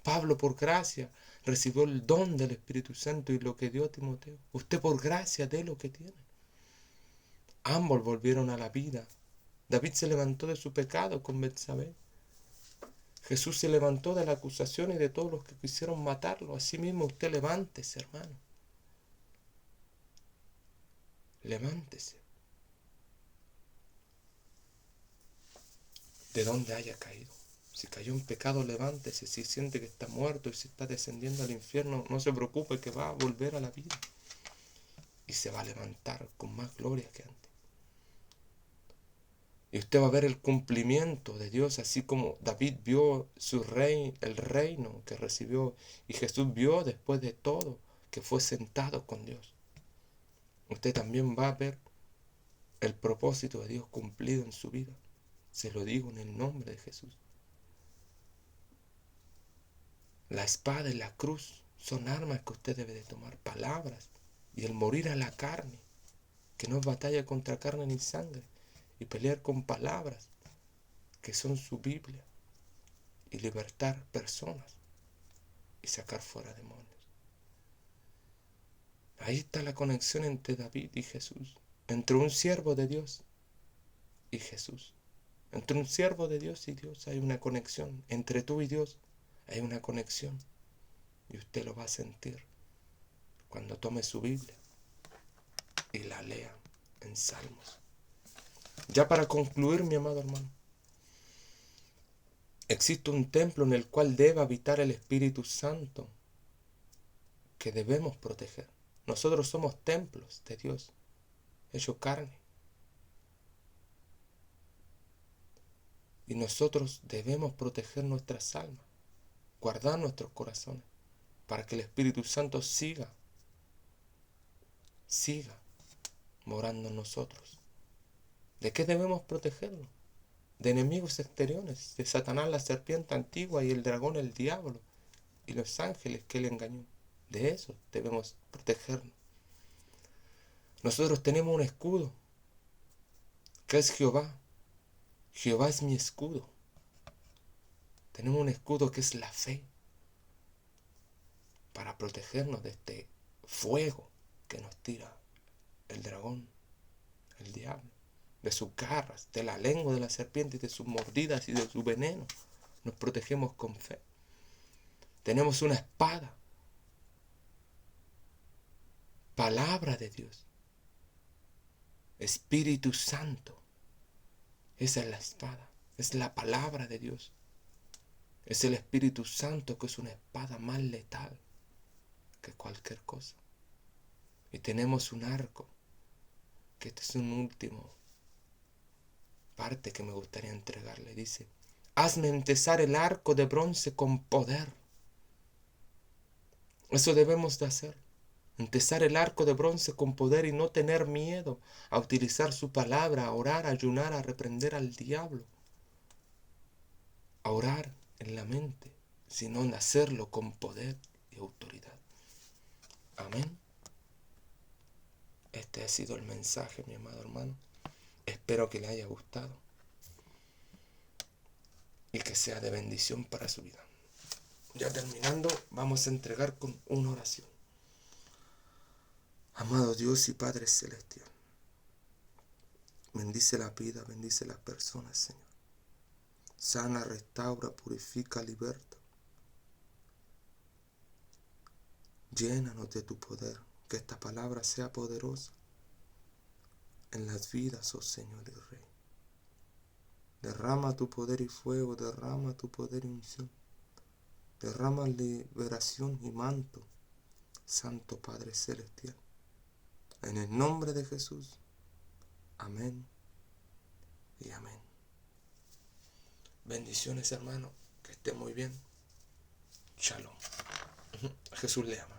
Pablo por gracia recibió el don del Espíritu Santo y lo que dio a Timoteo. Usted por gracia de lo que tiene. Ambos volvieron a la vida. David se levantó de su pecado con Betsabé. Jesús se levantó de la acusación y de todos los que quisieron matarlo. Asimismo usted levántese, hermano. Levántese. De donde haya caído. Si cayó en pecado, levántese. Si siente que está muerto y si está descendiendo al infierno, no se preocupe que va a volver a la vida. Y se va a levantar con más gloria que antes. Y usted va a ver el cumplimiento de Dios, así como David vio el reino que recibió. Y Jesús vio después de todo que fue sentado con Dios. Usted también va a ver el propósito de Dios cumplido en su vida. Se lo digo en el nombre de Jesús. La espada y la cruz son armas que usted debe de tomar, palabras. Y el morir a la carne, que no es batalla contra carne ni sangre, y pelear con palabras, que son su Biblia, y libertar personas, y sacar fuera demonios. Ahí está la conexión entre David y Jesús, entre un siervo de Dios y Jesús. Entre un siervo de Dios y Dios hay una conexión, entre tú y Dios hay una conexión, y usted lo va a sentir cuando tome su Biblia y la lea en Salmos. Ya para concluir, mi amado hermano, existe un templo en el cual debe habitar el Espíritu Santo que debemos proteger. Nosotros somos templos de Dios, hechos carne. Y nosotros debemos proteger nuestras almas, guardar nuestros corazones, para que el Espíritu Santo siga morando en nosotros. ¿De qué debemos protegernos? De enemigos exteriores, de Satanás la serpiente antigua y el dragón el diablo y los ángeles que él engañó. De eso debemos protegernos. Nosotros tenemos un escudo, que es Jehová. Jehová es mi escudo. Tenemos un escudo que es la fe, para protegernos de este fuego que nos tira el dragón, el diablo, de sus garras, de la lengua de la serpiente, de sus mordidas y de su veneno. Nos protegemos con fe. Tenemos una espada, palabra de Dios, Espíritu Santo. Esa es la espada, es la palabra de Dios. Es el Espíritu Santo, que es una espada más letal que cualquier cosa. Y tenemos un arco, que este es un último parte que me gustaría entregarle. Dice: hazme entesar el arco de bronce con poder. Eso debemos de hacer. Entesar el arco de bronce con poder y no tener miedo a utilizar su palabra, a orar, a ayunar, a reprender al diablo. A orar en la mente, sino en hacerlo con poder y autoridad. Amén. Este ha sido el mensaje, mi amado hermano. Espero que le haya gustado y que sea de bendición para su vida. Ya terminando, vamos a entregar con una oración. Amado Dios y Padre Celestial, bendice la vida, bendice las personas, Señor. Sana, restaura, purifica, liberta. Llénanos de tu poder, que esta palabra sea poderosa en las vidas, oh Señor y Rey. Derrama tu poder y fuego, derrama tu poder y unción. Derrama liberación y manto, Santo Padre Celestial. En el nombre de Jesús. Amén y amén. Bendiciones, hermano. Que esté muy bien. Shalom. Jesús le ama.